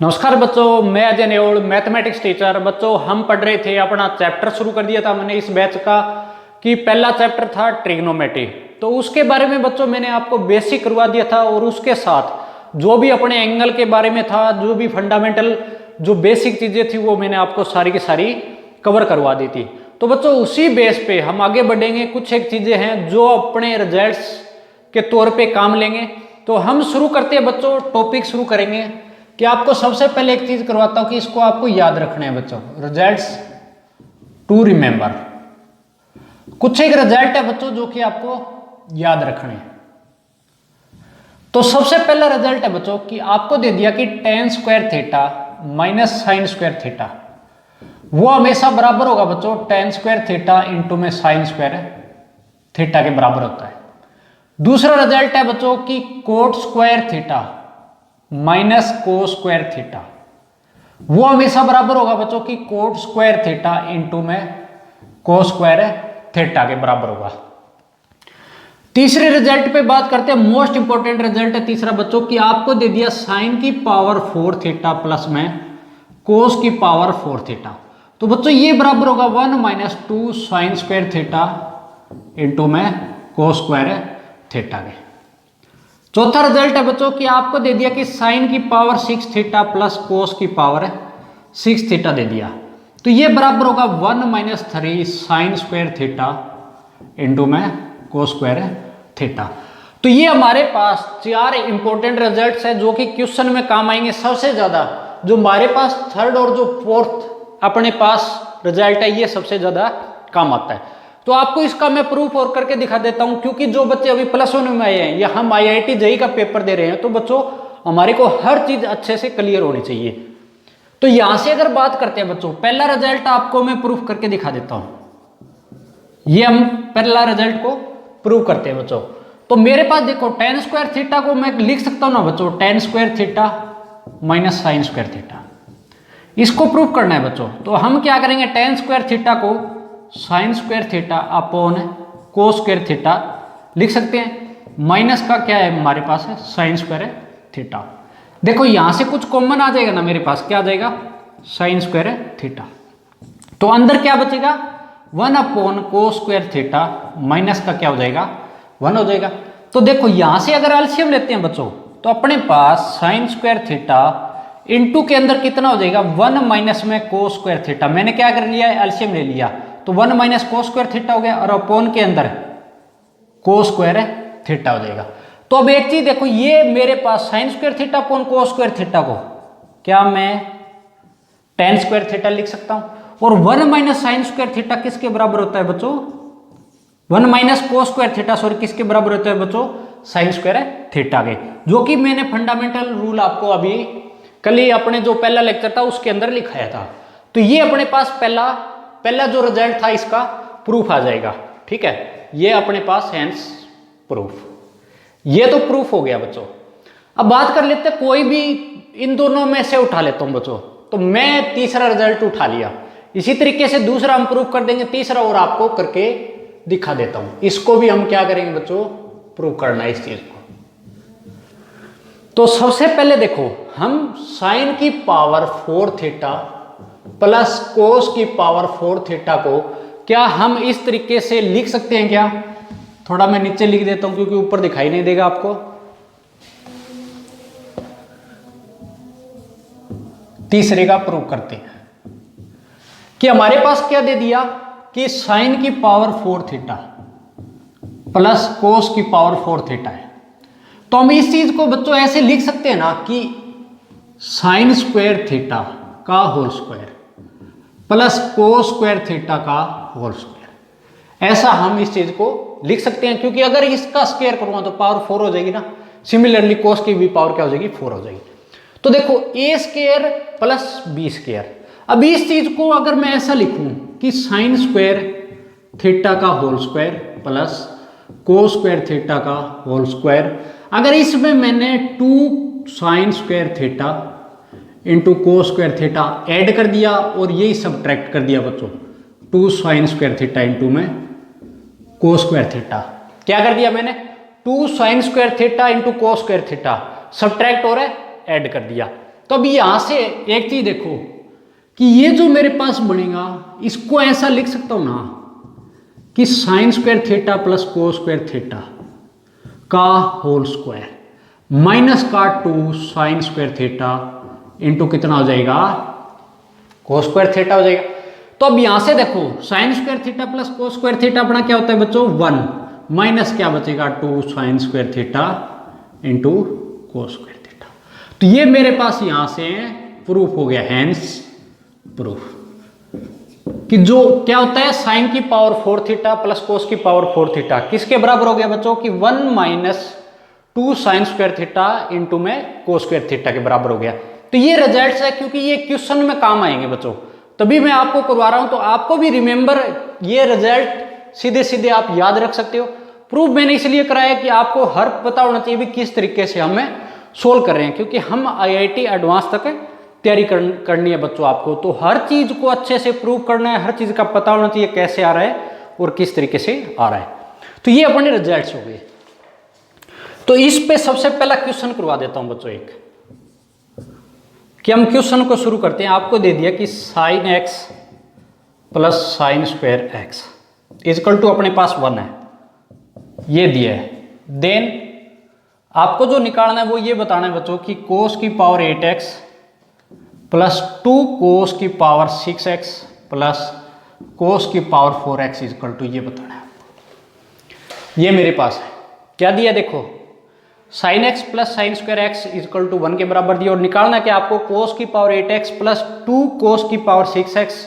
नमस्कार बच्चों, मैं अजय नेओल मैथमेटिक्स टीचर। बच्चों हम पढ़ रहे थे, अपना चैप्टर शुरू कर दिया था मैंने इस बैच का कि पहला चैप्टर था ट्रिग्नोमेट्री। तो उसके बारे में बच्चों मैंने आपको बेसिक करवा दिया था और उसके साथ जो भी अपने एंगल के बारे में था, जो भी फंडामेंटल जो बेसिक चीज़ें थी वो मैंने आपको सारी की सारी कवर करवा दी थी। तो बच्चों उसी बेस पे हम आगे बढ़ेंगे। कुछ एक चीज़ें हैं जो अपने रिजल्ट्स के तौर पे काम लेंगे। तो हम शुरू करते हैं बच्चों, टॉपिक शुरू करेंगे कि आपको सबसे पहले एक चीज करवाता हूं कि इसको आपको याद रखना है बच्चों, रिजल्ट्स टू रिमेंबर। कुछ एक रिजल्ट है बच्चों जो कि आपको याद रखने हैं। तो सबसे पहला रिजल्ट है बच्चों कि आपको दे दिया कि tan square theta minus sine square theta वो हमेशा बराबर होगा बच्चों tan स्क्वायर थीटा इंटू में साइन स्क्वायर थीटा के बराबर होता है। दूसरा रिजल्ट है बच्चों कि कोट स्क्वायर थीटा माइनस को स्क्वायर थीटा वो हमेशा बराबर होगा बच्चों की कोट स्क्वायर थीटा इंटू में को स्क्वायर थीटा के बराबर होगा। तीसरे रिजल्ट पे बात करते हैं, मोस्ट इंपॉर्टेंट रिजल्ट है तीसरा बच्चों की आपको दे दिया साइन की पावर 4 थीटा प्लस में कोस की पावर 4 थीटा। तो बच्चों ये बराबर होगा 1 minus 2 sign square theta into में को स्क्वायर थीटा के। चौथा रिजल्ट है बच्चों कि आपको दे दिया कि साइन की पावर 6 थीटा प्लस कोस की पावर 6 थीटा दे दिया। तो ये बराबर होगा 1 minus 3 sign square theta into में कोस स्क्वायर थीटा। तो ये हमारे पास चार इंपॉर्टेंट रिजल्ट्स है जो कि क्वेश्चन में काम आएंगे। सबसे ज्यादा जो हमारे पास थर्ड और जो फोर्थ अपने पास रिजल्ट है ये सबसे ज्यादा काम आता है। तो आपको इसका मैं प्रूफ और करके दिखा देता हूं, क्योंकि जो बच्चे अभी +1 में आए हैं या हम IIT जेईई का पेपर दे रहे हैं तो बच्चों हमारे को हर चीज अच्छे से क्लियर होनी चाहिए। तो यहां से अगर बात करते हैं बच्चों, पहला रिजल्ट आपको मैं प्रूफ करके दिखा देता हूं। ये हम पहला रिजल्ट को प्रूव करते हैं बच्चों। तो मेरे पास देखो tan स्क्वायर थीटा को मैं लिख सकता हूं ना बच्चों, tan square theta minus sine square theta. इसको प्रूव करना है बच्चों। तो हम क्या करेंगे, tan स्क्वायर थीटा को साइन स्क्वायर थीटा अपॉन को स्क्वायर थीटा लिख सकते हैं। माइनस का क्या है हमारे पास है साइन स्क्वायर थीटा। देखो यहां से कुछ कॉमन आ जाएगा ना, मेरे पास क्या आ जाएगा साइन स्क्वायर थीटा। तो अंदर क्या बचेगा 1 अपॉन को स्क्वायर थीटा माइनस का क्या हो जाएगा 1 हो जाएगा। तो देखो यहां से अगर एलसीएम लेते हैं बच्चों तो अपने पास साइन स्क्वायर थीटा इंटू के अंदर कितना हो जाएगा 1 माइनस में को स्क्वायर थीटा। मैंने क्या कर लिया एलसीएम ले लिया तो 1 माइनस को स्क्वायर थीटा हो गया और अपॉन के अंदर को स्क्वायर थीटा हो जाएगा। तो अब एक चीज देखो, ये मेरे पास साइन स्क्वायर थीटा अपॉन को स्क्वायर थीटा को क्या मैं tan स्क्वायर थीटा लिख सकता हूं। और 1 माइनस साइन स्क्वायर थीटा किसके बराबर होता है बच्चों, 1 माइनस को स्क्वायर थीटा सॉरी किसके बराबर होता है बच्चों साइन स्क्वायर थीटा के। जो कि मैंने फंडामेंटल रूल आपको अभी कल ही अपने जो पहला लेक्चर था उसके अंदर लिखाया था। तो ये अपने पास पहला जो रिजल्ट था इसका प्रूफ आ जाएगा। ठीक है, ये अपने पास हैंस प्रूफ, ये तो प्रूफ हो गया बच्चों। अब बात कर लेते हैं कोई भी इन दोनों में से उठा लेता हूं बच्चों। तो मैं तीसरा रिजल्ट उठा लिया, इसी तरीके से दूसरा हम प्रूफ कर देंगे, तीसरा और आपको करके दिखा देता हूं। इसको भी हम क्या करेंगे बच्चों प्रूव करना है इस चीज को। तो सबसे पहले देखो हम साइन की पावर 4 थीटा प्लस कोस की पावर 4 थीटा को क्या हम इस तरीके से लिख सकते हैं क्या। थोड़ा मैं नीचे लिख देता हूं क्योंकि ऊपर दिखाई नहीं देगा आपको। तीसरे का प्रूव करते हैं कि हमारे पास क्या दे दिया कि साइन की पावर 4 थीटा प्लस कोस की पावर 4 थीटा है। तो हम इस चीज को बच्चों ऐसे लिख सकते हैं ना कि साइन स्क्वायर थीटा का होल स्क्वायर प्लस को स्क्वायर थीटा का होल स्क्वायर, ऐसा हम इस चीज को लिख सकते हैं। क्योंकि अगर इसका स्क्वायर करूंगा तो पावर 4 हो जाएगी ना, सिमिलरली कोस की भी पावर क्या हो जाएगी 4 हो जाएगी। तो देखो a square plus b square. अब इस चीज को अगर मैं ऐसा लिखूं कि साइन स्क्वायर थीटा का होल स्क्वायर प्लस को स्क्वायर थीटा का होल स्क्वायर, अगर इसमें मैंने 2 साइन स्क्वायर थीटा इंटू को स्क्वायर थीटा ऐड कर दिया और यही सब्ट्रैक्ट कर दिया बच्चों 2 साइन स्क्वायर थीटा इंटू में को स्क्वायर थीटा, क्या कर दिया मैंने 2 साइन स्क्वायर थीटा इंटू को स्क्वायर थीटा सब्ट्रैक्ट और ऐड कर दिया। तो अब यहां से एक चीज देखो कि ये जो मेरे पास बनेगा इसको ऐसा लिख सकता हूं ना कि sign square theta plus cos square theta का होल स्क्वायर माइनस का 2 साइन स्क्वायर थीटा इंटू कितना हो जाएगा कोस स्क्वायर थीटा हो जाएगा। तो अब यहां से देखो sign square theta plus cos square theta अपना क्या होता है बच्चों 1 माइनस क्या बचेगा 2 sign square theta into cos square theta. तो ये मेरे पास यहां से प्रूफ हो गया, हैंस प्रूफ कि जो क्या होता है साइन की पावर 4 थीटा प्लस कोस की पावर 4 थीटा किसके बराबर हो गया बच्चों कि 1 minus 2 sign square theta into में कोस स्क्वायर थीटा के बराबर हो गया। तो ये रिजल्ट्स है क्योंकि ये क्वेश्चन में काम आएंगे बच्चों, तभी मैं आपको करवा रहा हूं। तो आपको भी रिमेंबर ये रिजल्ट सीधे सीधे आप याद रख सकते हो। प्रूफ मैंने इसलिए कराया कि आपको हर पता होना चाहिए भी किस तरीके से हमें सोल्व कर रहे हैं, क्योंकि हम आईआईटी एडवांस तक तैयारी करनी है बच्चों आपको। तो हर चीज को अच्छे से प्रूव करना है, हर चीज का पता होना चाहिए कैसे आ रहा है और किस तरीके से आ रहा है। तो ये अपने रिजल्ट्स हो गए। तो इस पे सबसे पहला क्वेश्चन करवा देता हूं बच्चों एक, कि हम क्वेश्चन को शुरू करते हैं। आपको दे दिया कि sine x plus sine square x is equal to अपने पास 1 है, ये दिया है। देन आपको जो निकालना है वो ये बताना है बच्चों कि कोस की पावर 8x प्लस 2 कोस की पावर 6x प्लस कोस की पावर 4x इजकल टू, ये बताना है। ये मेरे पास है, क्या दिया देखो sine x plus sine square x is equal to 1 के बराबर दिया, और निकालना क्या आपको कोस की पावर 8x प्लस 2 कोस की पावर 6x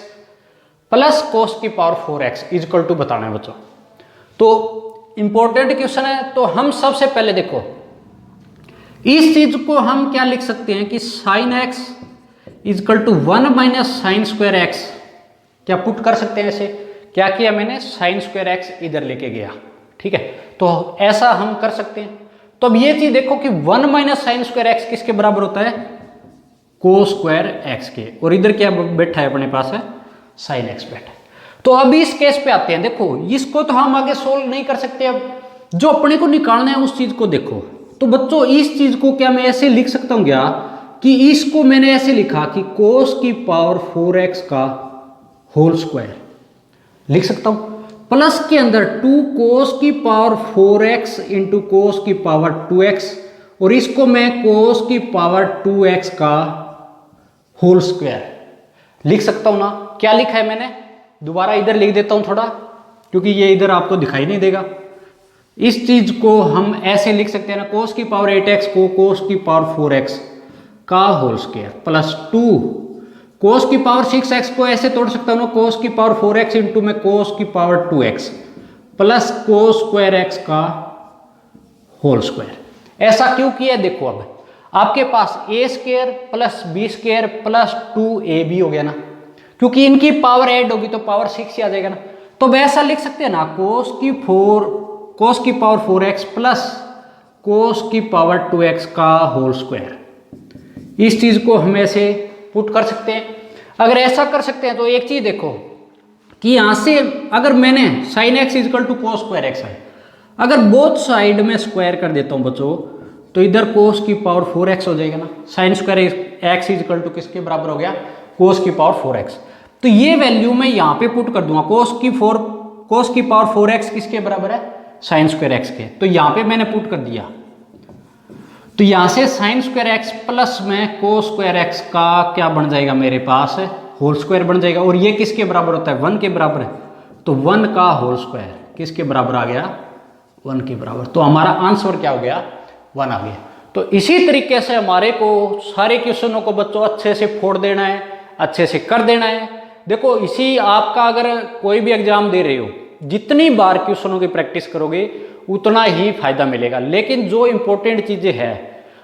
प्लस कोस की पावर 4x इजकल टू बताना है बच्चों। तो इंपॉर्टेंट क्वेश्चन है। तो हम सबसे पहले देखो इस चीज को हम क्या लिख सकते हैं कि sine x is equal to 1 minus sine square x, क्या पुट कर सकते हैं ऐसे। क्या किया मैंने साइन स्क्वायर एक्स इधर लेके गया, ठीक है, तो ऐसा हम कर सकते हैं। तो अब ये चीज देखो कि 1 माइनस साइन स्क्वायर एक्स किसके बराबर होता है कोस स्क्वायर एक्स के, और इधर क्या बैठा है अपने पास है साइन एक्स बैठा है। तो अब इस केस पे आते हैं। देखो इसको तो हम आगे सोल्व नहीं कर सकते, अब जो अपने को निकालना है उस चीज को देखो। तो बच्चों इस चीज को क्या मैं ऐसे लिख सकता हूं क्या कि इसको मैंने ऐसे लिखा कि कोस की पावर 4x का होल स्क्वायर लिख सकता हूं, प्लस के अंदर 2 कोस की पावर 4x इंटू कोस की पावर 2x, और इसको मैं कोस की पावर 2x का होल स्क्वायर लिख सकता हूं ना। क्या लिखा है मैंने, दोबारा इधर लिख देता हूं थोड़ा, क्योंकि ये इधर आपको दिखाई नहीं देगा। इस चीज को हम ऐसे लिख सकते हैं ना, कोस की पावर 8x को कोस की पावर 4x का होल स्क्वायर प्लस 2 कोस की पावर 6x को ऐसे तोड़ सकता हूं कोस की पावर 4x इंटू में कोस की power 2x plus cos square x का होल स्क्वायर। ऐसा क्यों किया देखो, अब आपके पास a square plus b square plus 2ab हो गया ना, क्योंकि इनकी पावर ऐड होगी तो पावर 6 ही आ जाएगा ना। तो अब ऐसा लिख सकते हैं ना कोस की पावर 4x प्लस कोस की पावर 2x का होल स्क्वायर। इस चीज को हम ऐसे पुट कर सकते हैं। अगर ऐसा कर सकते हैं तो एक चीज देखो कि यहां से अगर मैंने sine x is equal to cos square x है, अगर बोथ साइड में स्क्वायर कर देता हूं बच्चों तो इधर कोस की पावर 4x हो जाएगा ना। Sine square x is equal to किसके बराबर हो गया कोस की पावर 4x। तो ये वैल्यू मैं यहां पे पुट कर दूंगा, कोस की पावर 4x किसके बराबर है साइन स्क्वायर एक्स के। तो यहां पे मैंने पुट कर दिया, तो यहां से साइन स्क्वायर एक्स प्लस में कोस स्क्वायर एक्स का क्या बन जाएगा मेरे पास होल स्क्वायर बन जाएगा, और ये किसके बराबर होता है 1 के बराबर है। तो 1 का होल स्क्वायर किसके बराबर आ गया 1 के बराबर। तो हमारा आंसर क्या हो गया 1 आ गया। तो इसी तरीके से हमारे को सारे क्वेश्चनों को बच्चों अच्छे से फोड़ देना है, अच्छे से कर देना है। देखो इसी आपका अगर कोई भी एग्जाम दे रहे हो, जितनी बार क्वेश्चनों की प्रैक्टिस करोगे उतना ही फायदा मिलेगा। लेकिन जो इंपॉर्टेंट चीजें हैं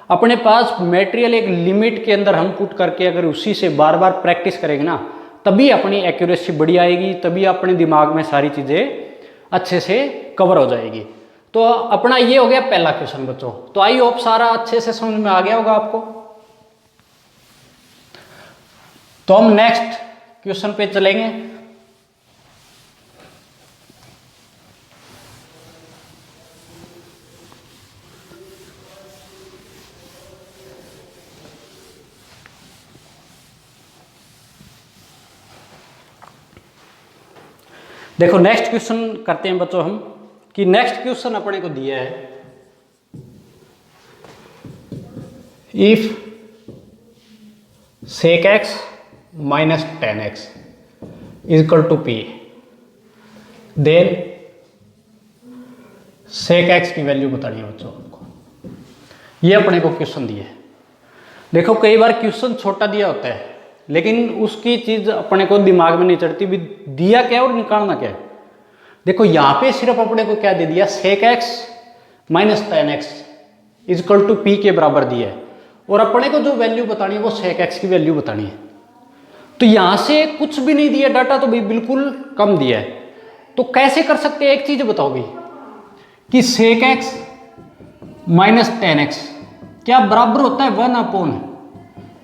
अपने पास मटेरियल एक लिमिट के अंदर हम पुट करके अगर उसी से बार बार प्रैक्टिस करेंगे ना, तभी अपनी एक्यूरेसी बढ़ी आएगी, तभी अपने दिमाग में सारी चीजें अच्छे से कवर हो जाएगी। तो अपना ये हो गया पहला क्वेश्चन बच्चों। तो आई होप सारा अच्छे से समझ में आ गया होगा आपको। तो हम नेक्स्ट क्वेश्चन पे चलेंगे। देखो नेक्स्ट क्वेश्चन करते हैं बच्चों हम, कि नेक्स्ट क्वेश्चन अपने को दिया है, if sec x minus tan x is equal to p, then sec x की वैल्यू बतानी है बच्चों आपको। ये अपने को क्वेश्चन दिया है। देखो कई बार क्वेश्चन छोटा दिया होता है लेकिन उसकी चीज अपने को दिमाग में नहीं चढ़ती भी दिया क्या और निकालना क्या है। देखो यहां पे सिर्फ अपने को क्या दे दिया, sec x minus tan x is equal to p के बराबर दिया है, और अपने को जो वैल्यू बतानी है वो sec x की वैल्यू बतानी है। तो यहां से कुछ भी नहीं दिया डाटा, तो भी बिल्कुल कम दिया है। तो कैसे कर सकते हैं, एक चीज बताओ भाई कि sec x minus tan x क्या बराबर होता है 1 अपॉन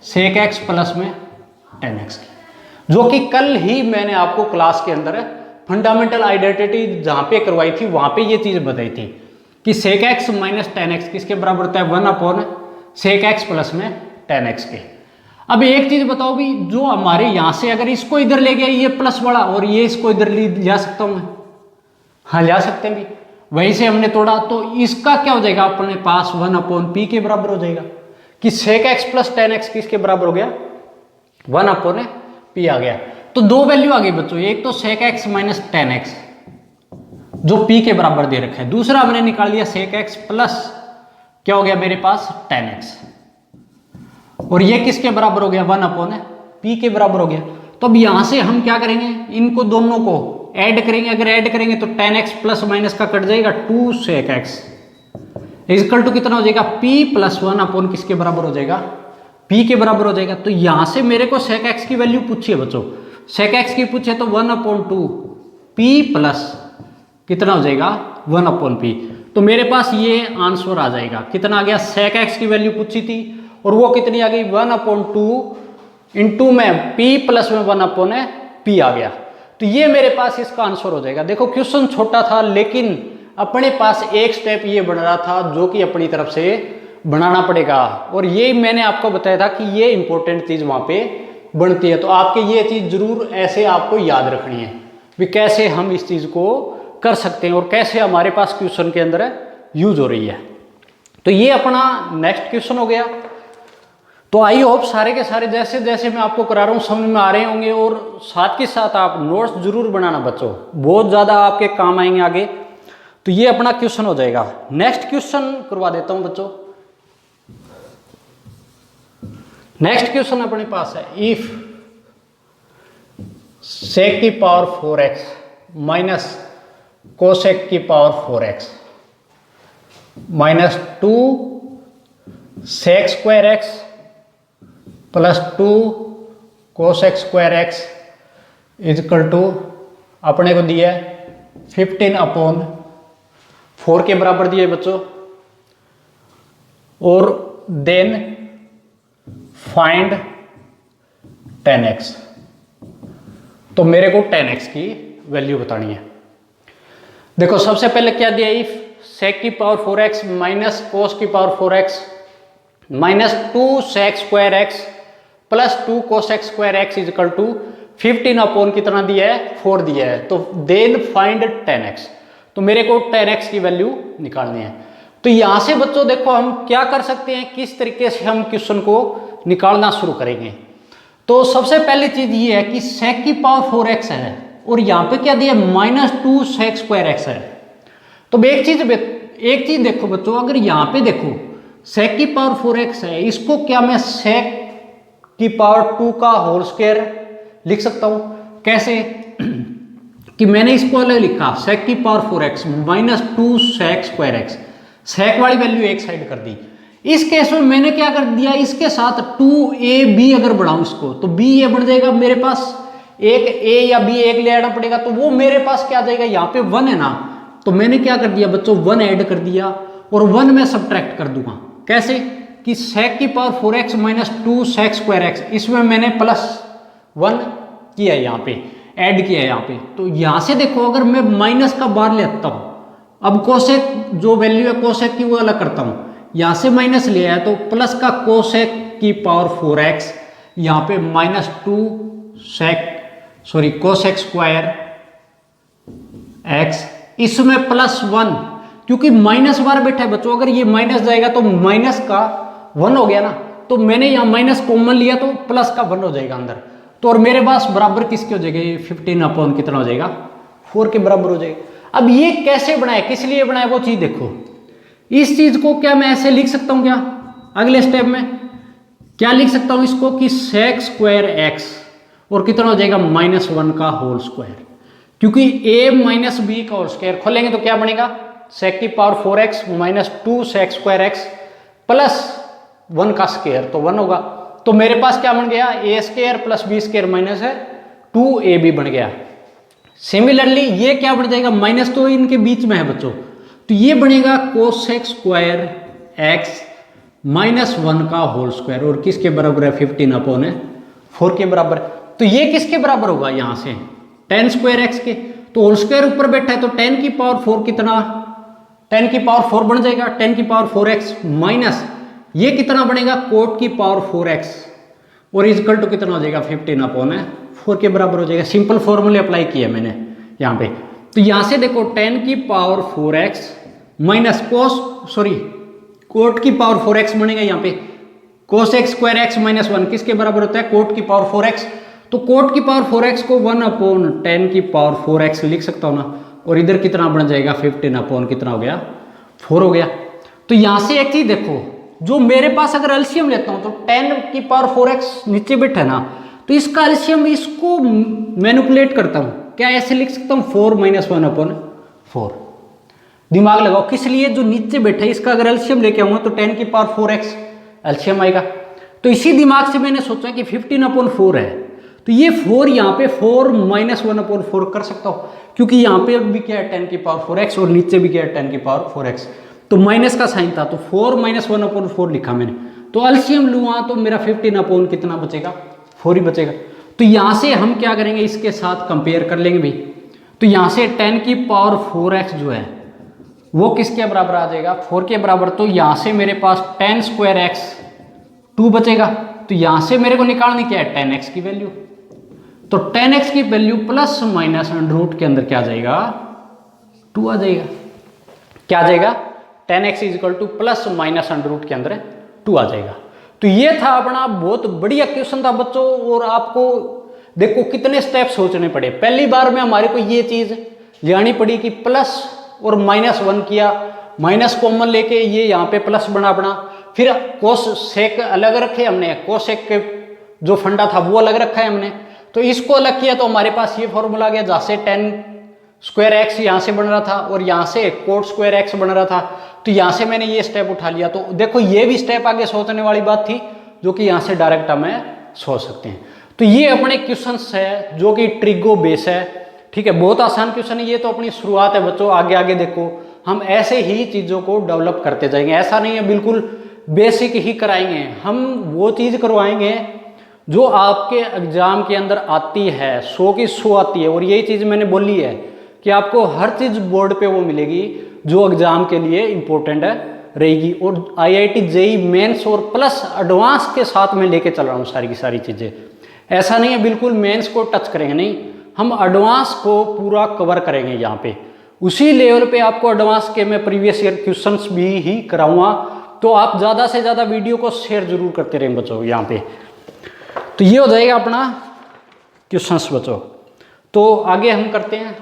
sec x प्लस में tan x की, जो कि कल ही मैंने आपको क्लास के अंदर फंडामेंटल आइडेंटिटी जहां पे करवाई थी वहां पे ये चीज बताई थी कि sec x minus tan x किसके बराबर होता है 1 अपॉन sec x प्लस में tan x के। अब एक चीज बताओ भी, जो हमारे यहां से अगर इसको इधर ले गया ये प्लस वाला और ये इसको इधर ले सकता हूं मैं, हाँ ले सकते हैं भी, वहीं से हमने तोड़ा तो इसका क्या हो जाएगा अपने पास 1 अपॉन p के बराबर हो जाएगा कि sec x plus tan x किसके बराबर हो गया 1 अपॉन p आ गया। तो दो वैल्यू आ गई बच्चों, एक तो sec x minus tan x जो p के बराबर दे रखा है, दूसरा हमने निकाल लिया sec x प्लस क्या हो गया मेरे पास tan x, और ये किसके बराबर हो गया 1 अपॉन p के बराबर हो गया। तो अब यहां से हम क्या करेंगे, इनको दोनों को ऐड करेंगे। अगर ऐड करेंगे तो tan x प्लस माइनस का कट जाएगा 2 sec x इक्वल टू कितना हो जाएगा p प्लस 1 अपॉन किसके बराबर हो जाएगा p के बराबर हो जाएगा। तो यहां से मेरे को sec x की वैल्यू पूछी है बच्चों, sec x की पूछे तो 1 अपॉन 2 p प्लस कितना हो जाएगा 1 अपॉन p। तो मेरे पास ये आंसर आ जाएगा, कितना आ गया, sec x की वैल्यू पूछी थी और वो कितनी आ गई 1 अपॉन 2 इंटू में p प्लस में 1 अपॉन p आ गया। तो ये मेरे पास इसका आंसर हो जाएगा। देखो क्वेश्चन छोटा था लेकिन अपने पास एक स्टेप ये बन रहा था जो कि अपनी तरफ से बनाना पड़ेगा, और ये मैंने आपको बताया था कि ये इंपॉर्टेंट चीज वहां पे बनती है। तो आपके ये चीज जरूर ऐसे आपको याद रखनी है कि कैसे हम इस चीज को कर सकते हैं और कैसे हमारे पास क्वेश्चन के अंदर यूज हो रही है। तो ये अपना नेक्स्ट क्वेश्चन हो गया। तो आई होप सारे के सारे जैसे जैसे मैं आपको करा रहा हूँ समझ में आ रहे होंगे, और साथ के साथ आप नोट्स जरूर बनाना बच्चों, बहुत ज़्यादा आपके काम आएंगे आगे। तो ये अपना क्वेश्चन हो जाएगा। नेक्स्ट क्वेश्चन करवा देता हूँ बच्चों। नेक्स्ट क्वेश्चन अपने पास है, इफ sec की पावर 4x माइनस cosec की power 4x minus 2 sec square x plus 2 cosec square x is equal to अपने को दिया है 15 अपॉन 4 के बराबर दिया है बच्चों, और देन फाइंड tan x। तो मेरे को tan x की वैल्यू बतानी है। देखो सबसे पहले क्या दिया, इफ sec की पावर 4x माइनस cos की power 4x minus 2 sec square x plus 2 cosec square x is equal to 15 upon कितना दिया है 4 दिया है। तो देन फाइंड tan x। तो मेरे को tan x की वैल्यू निकालनी है। तो यहां से बच्चों देखो हम क्या कर सकते हैं, किस तरीके से हम क्वेश्चन को निकालना शुरू करेंगे। तो सबसे पहली चीज ये है कि sec की पावर 4x है और यहां पे क्या दिया माइनस 2 sec स्क्वायर x है। तो एक चीज देखो बच्चों, अगर यहां पे देखो sec की पावर 4x है, इसको क्या मैं sec की पावर 2 का होल स्क्वायर लिख सकता हूं। कैसे कि मैंने इसको अलग लिखा sec की power 4x minus 2 sec square x, sec वाली वैल्यू एक साइड कर दी। इस केस में मैंने क्या कर दिया, इसके साथ 2ab अगर बढ़ाऊं इसको तो b ये बन जाएगा मेरे पास, एक a या b एक ले आना पड़ेगा, तो वो मेरे पास क्या आ जाएगा, यहाँ पे 1 है ना, तो मैंने क्या कर दिया बच्चों 1 ऐड कर दिया और 1 में सब्ट्रैक्ट कर दूंगा। कैसे कि sec की power 4x minus 2 sec square x, इसमें मैंने प्लस 1 किया यहाँ पे, ऐड किया यहाँ पे। तो यहाँ से देखो अगर मैं माइनस का बार लेता हूँ, अब कोसेक जो वैल्यू है कोसेक की वो अलग करता हूँ, यहाँ से माइनस ले आया तो प्लस का कोसेक की पावर 4x, यहाँ पे माइनस 2 कोसेक स्क्वायर एक्स, इसमें +1, क्योंकि माइनस बार बैठा है बच्चों, अगर ये माइनस जाएगा तो माइनस का 1 हो गया ना, तो मैंने यहाँ माइनस कॉमन लिया तो प्लस का 1 हो जाएगा अंदर, तो और मेरे पास बराबर किसके हो जाएगा, 15 कितना हो जाएगा, 4 के बराबर हो जाएगा। अब ये कैसे बनाए, किस लिए बनाए, वो चीज देखो। इस चीज को क्या मैं ऐसे लिख सकता हूं क्या, अगले स्टेप में क्या लिख सकता हूं इसको कि sec स्क्वायर एक्स और कितना हो जाएगा -1 का होल स्क्वायर, क्योंकि a माइनस बी का होल स्क्वायर खोलेंगे तो क्या बनेगा, sec की power 4x -2 sec square x plus 1 का स्क्वायर, तो 1 होगा। तो मेरे पास क्या बन गया, a square plus b square minus है 2ab बन गया। सिमिलरली ये क्या बन जाएगा, माइनस तो इनके बीच में है बच्चों, तो ये बनेगा कोसेक स्क्वायर एक्स -1 का होल स्क्वायर, और किसके बराबर है, 15/4 के बराबर। तो ये किसके बराबर होगा, यहां से tan स्क्वायर एक्स के, तो होल स्क्वायर ऊपर बैठा है तो tan की पावर 4 कितना, tan की पावर 4 बन जाएगा, tan की पावर 4x माइनस ये कितना बनेगा, कोट की पावर 4x और इक्वल टू कितना हो जाएगा, 15/4 के बराबर हो जाएगा। सिंपल फॉर्मूले अप्लाई किया मैंने यहाँ पे। तो यहाँ से देखो tan की पावर 4x माइनस कोट की पावर 4x बनेगा यहाँ पे, कोस एक्स स्क्वायर एक्स -1 किसके बराबर होता है, कोट की पावर 4x। तो कोट की पावर 4x को 1/tan की पावर 4x लिख सकता हूँ ना, और इधर कितना बन जाएगा, 15 कितना हो गया, 4 हो गया। तो यहाँ से एक चीज देखो, जो मेरे पास अगर एलसीएम लेता हूँ तो tan की पावर 4x नीचे बैठा है ना, तो इसका एलसीएम इसको मैनिपुलेट करता हूँ, क्या ऐसे लिख सकता हूँ 4 - 1/4। दिमाग लगाओ किस लिए, जो नीचे बैठा है इसका अगर एलसीएम लेके आऊंगा तो tan की पावर 4x एलसीएम आएगा। तो इसी दिमाग से मैंने सोचा कि 15/4 है, तो ये 4 यहाँ पे 4 - 1/4 कर सकता हूँ, क्योंकि यहाँ पे भी क्या है tan की पावर 4x और नीचे भी क्या है tan की पावर 4x, तो माइनस का साइन था तो 4 - 1/4 लिखा मैंने। तो एलसीएम लूँगा तो मेरा 15 कितना बचेगा, 4 ही बचेगा। तो यहाँ से हम क्या करेंगे, इसके साथ कंपेयर कर लेंगे भाई। तो यहाँ से tan की पावर 4x जो है वो किसके बराबर आ जाएगा, 4 के बराबर। तो यहाँ से मेरे पास tan स्क्वायर एक्स 2 बचेगा, तो यहाँ से मेरे को निकालनी क्या है, tan x की वैल्यू। तो tan x की वैल्यू प्लस माइनस √ के अंदर क्या आ जाएगा, 2 आ जाएगा। क्या आ जाएगा, tan x = प्लस माइनस √ के अंदर 2 आ जाएगा। तो ये था अपना बहुत बढ़िया क्वेश्चन था बच्चों, और आपको देखो कितने स्टेप सोचने पड़े। पहली बार में हमारे को ये चीज जानी पड़ी कि प्लस और -1 किया, माइनस कॉमन लेके ये यहाँ पे प्लस बना, फिर कोस सेक अलग रखे हमने, कोसेक के जो फंडा था वो अलग रखा है हमने, तो इसको अलग किया तो हमारे पास ये फॉर्मूला आ गया, जहाँ से tan स्क्वायर एक्स यहाँ से बन रहा था और यहाँ से कोट स्क्वायर एक्स बन रहा था। तो यहाँ से मैंने ये स्टेप उठा लिया। तो देखो ये भी स्टेप आगे सोचने वाली बात थी, जो कि यहाँ से डायरेक्ट हमें सोच सकते हैं। तो ये अपने क्वेश्चंस है जो कि ट्रिगो बेस है, ठीक है, बहुत आसान क्वेश्चन है। ये तो अपनी शुरुआत है बच्चों, आगे आगे देखो हम ऐसे ही चीज़ों को डेवलप करते जाएंगे। ऐसा नहीं है बिल्कुल बेसिक ही कराएंगे, हम वो चीज़ करवाएंगे जो आपके एग्जाम के अंदर आती है, 100 की 100 आती है। और यही चीज़ मैंने बोली है कि आपको हर चीज़ बोर्ड पे वो मिलेगी जो एग्जाम के लिए इम्पोर्टेंट रहेगी। और IIT JEE मेंस और प्लस एडवांस के साथ में लेके चल रहा हूँ सारी की सारी चीज़ें। ऐसा नहीं है बिल्कुल मेंस को टच करेंगे, नहीं, हम एडवांस को पूरा कवर करेंगे यहाँ पे। उसी लेवल पे आपको एडवांस के मैं प्रीवियस ईयर क्वेश्चंस भी ही कराऊंगा। तो आप ज़्यादा से ज़्यादा वीडियो को शेयर जरूर करते रहें बच्चों यहाँ पे। तो ये हो जाएगा अपना क्वेश्चंस बच्चों। तो आगे हम करते हैं।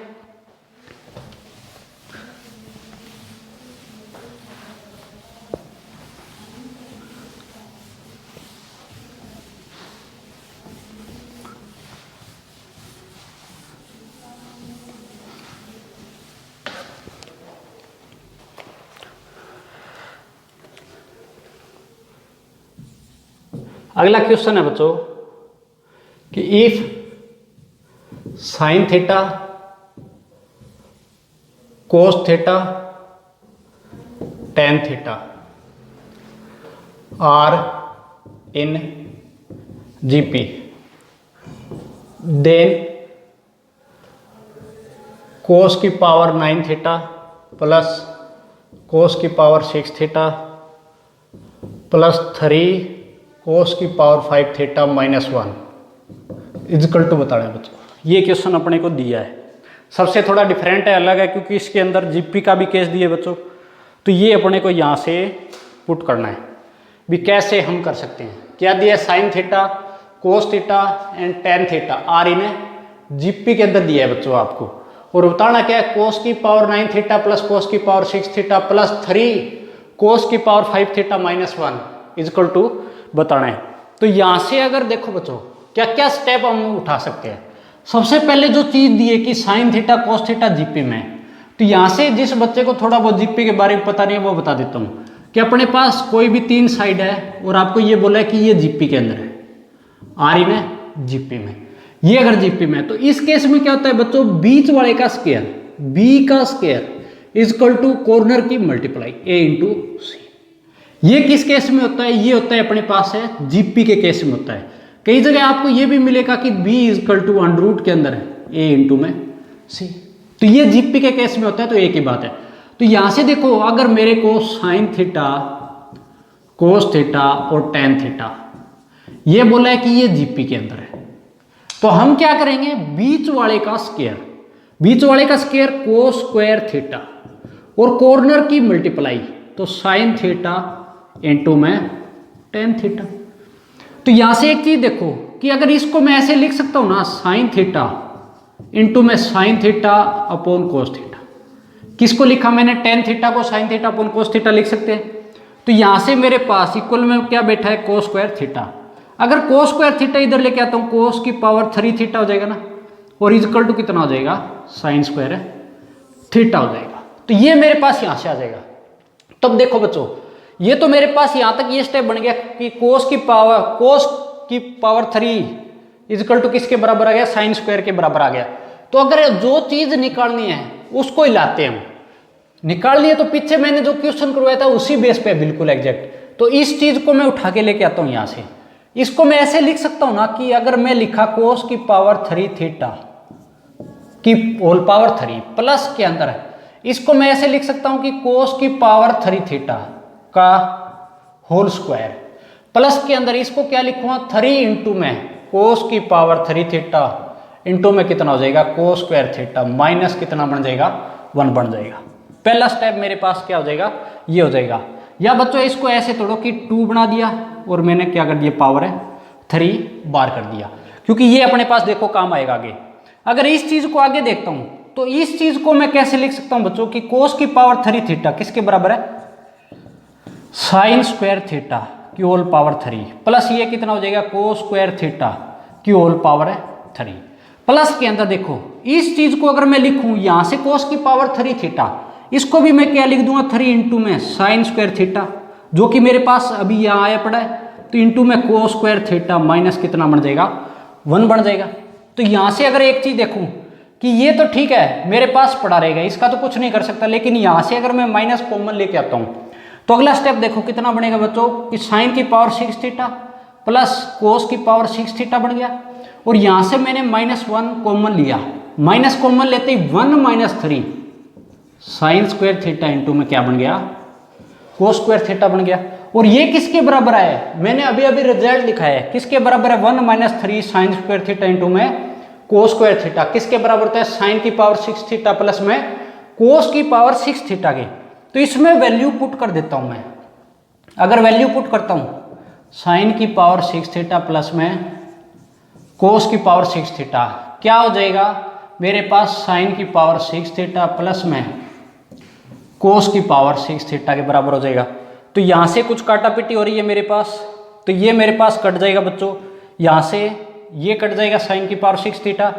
अगला क्वेश्चन है बच्चों कि if sine theta cos theta tan theta are in GP, then cos की पावर 9 थीटा प्लस कोस की पावर 6 थीटा प्लस 3 कोस की पावर 5 थीटा -1 इक्वल टू बताना है बच्चों। ये क्वेश्चन अपने को दिया है। सबसे थोड़ा डिफरेंट है, अलग है, क्योंकि इसके अंदर जीपी का भी केस दिए बच्चों। तो ये अपने को यहाँ से पुट करना है भी कैसे हम कर सकते हैं। क्या दिया? Sine theta, cos theta and tan theta are in GP के अंदर दिया है बच्चों आपको। और बताना क्या है? कोस की पावर 9 थीटा प्लस कोस की पावर 6 थीटा प्लस 3 कोस की power 5 theta minus 1 is equal to बताना है। तो यहाँ से अगर देखो बच्चों क्या क्या स्टेप हम उठा सकते हैं। सबसे पहले जो चीज़ दी है कि sign theta cos theta GP में, तो यहाँ से जिस बच्चे को थोड़ा बहुत जीपी के बारे में पता नहीं है वो बता देता हूँ कि अपने पास कोई भी 3 साइड है और आपको ये बोला है कि ये जीपी के अंदर है, आर इन है जीपी में, ये अगर जीपी में है तो इस केस में क्या होता है बच्चों? बीच वाले का स्क्वायर, बी का स्क्वायर इजकल टू कॉर्नर की मल्टीप्लाई ए इंटू सी। ये किस केस में होता है? ये होता है अपने पास है जीपी के केस में होता है। कई जगह आपको ये भी मिलेगा कि b is equal to under root के अंदर है a इंटू में c, तो ये जीपी के केस में होता है, तो एक ही बात है। तो यहां से देखो अगर मेरे को साइन थीटा कोस थीटा और टेन थीटा ये बोला है कि ये जीपी के अंदर है, तो हम क्या करेंगे? बीच वाले का स्क्वायर, बीच वाले का स्क्वायर कोस स्क्वायर थीटा और कॉर्नर की मल्टीप्लाई, तो साइन थीटा इंटू में टेन थीटा। तो यहां से एक चीज देखो कि अगर इसको मैं ऐसे लिख सकता हूं ना, साइन थीटा इंटू में sign theta upon cos theta. किसको लिखा मैंने? टेन थीटा को sign theta upon cos theta लिख सकते हैं। तो यहां से मेरे पास इक्वल में क्या बैठा है? कोस स्क्वायर थीटा। अगर कोस स्क्वायर थीटा इधर लेके आता हूं, कोस की पावर 3 थीटा हो जाएगा ना, और इजकल टू कितना हो जाएगा? साइन स्क्वायर थीटा हो जाएगा। तो ये मेरे पास यहां से आ जाएगा। तब देखो बच्चों ये तो मेरे पास यहां तक ये स्टेप बन गया कि कोस की पावर 3 इजकल टू किसके बराबर आ गया? साइन स्क्वायर के बराबर आ गया। तो अगर जो चीज निकालनी है उसको ही लाते हैं हम, निकालनी है तो पीछे मैंने जो क्वेश्चन करवाया था उसी बेस पे बिल्कुल एग्जैक्ट। तो इस चीज को मैं उठा के लेके आता हूं यहां से। इसको मैं ऐसे लिख सकता हूं ना कि अगर मैं लिखा कोस की पावर 3 थीटा की होल पावर 3 प्लस के अंदर है, इसको मैं ऐसे लिख सकता हूं कि कोस की पावर 3 थीटा का होल स्क्वायर प्लस के अंदर इसको क्या लिखूंगा? 3 इंटू में कोस की पावर 3 थीटा इंटू में कितना हो जाएगा? कोस स्क्वायर थीटा माइनस कितना बन जाएगा? 1 बन जाएगा। पहला स्टेप मेरे पास क्या हो जाएगा? ये हो जाएगा। या बच्चों इसको ऐसे तोड़ो कि 2 बना दिया और मैंने क्या कर दिया? पावर है 3 बार कर दिया, क्योंकि ये अपने पास देखो काम आएगा आगे। अगर इस चीज को आगे देखता हूं तो इस चीज को मैं कैसे लिख सकता हूं बच्चों कि कोस की पावर 3 थीटा किसके बराबर है? साइन स्क्वायर थीटा की होल पावर 3 प्लस ये कितना हो जाएगा? कोस स्क्वायर थीटा की होल पावर है 3 प्लस के अंदर देखो इस चीज को अगर मैं लिखूं यहां से कोस की पावर 3 थीटा, इसको भी मैं क्या लिख दूंगा? 3 इंटू में साइन स्क्वायर थीटा, जो कि मेरे पास अभी यहाँ आया पड़ा है, तो इंटू में कोस स्क्वायर थीटा माइनस कितना बन जाएगा? 1 बन जाएगा। तो यहां से अगर एक चीज देखूं कि ये तो ठीक है मेरे पास पड़ा रहेगा, इसका तो कुछ नहीं कर सकता, लेकिन यहां से अगर मैं माइनस कॉमन लेके आता हूं तो अगला स्टेप देखो कितना बनेगा बच्चों कि साइन की पावर 6 थीटा प्लस कोस की पावर 6 थीटा बन गया, और यहां से मैंने -1 कॉमन लिया, माइनस कॉमन लेते ही 1 minus 3 sign square theta into में क्या बन गया? कोस स्क्वायर थीटा बन गया। और ये किसके बराबर है? मैंने अभी अभी रिजल्ट लिखा है, किसके बराबर है? 1 minus 3 sign square theta into में कोस स्क्वायर थीटा किसके बराबर होता है? साइन की पावर 6 थीटा प्लस में कोस की पावर 6 थीटा के। तो इसमें वैल्यू पुट कर देता हूं मैं। अगर वैल्यू पुट करता हूं साइन की पावर 6 थीटा प्लस में कोस की पावर 6 थीटा, क्या हो जाएगा मेरे पास? साइन की पावर 6 थीटा प्लस में कोस की पावर 6 थीटा के बराबर हो जाएगा। तो यहां से कुछ काटा पिटी हो रही है मेरे पास, तो ये मेरे पास कट जाएगा बच्चों, यहां से ये कट जाएगा साइन की पावर 6 थीटा,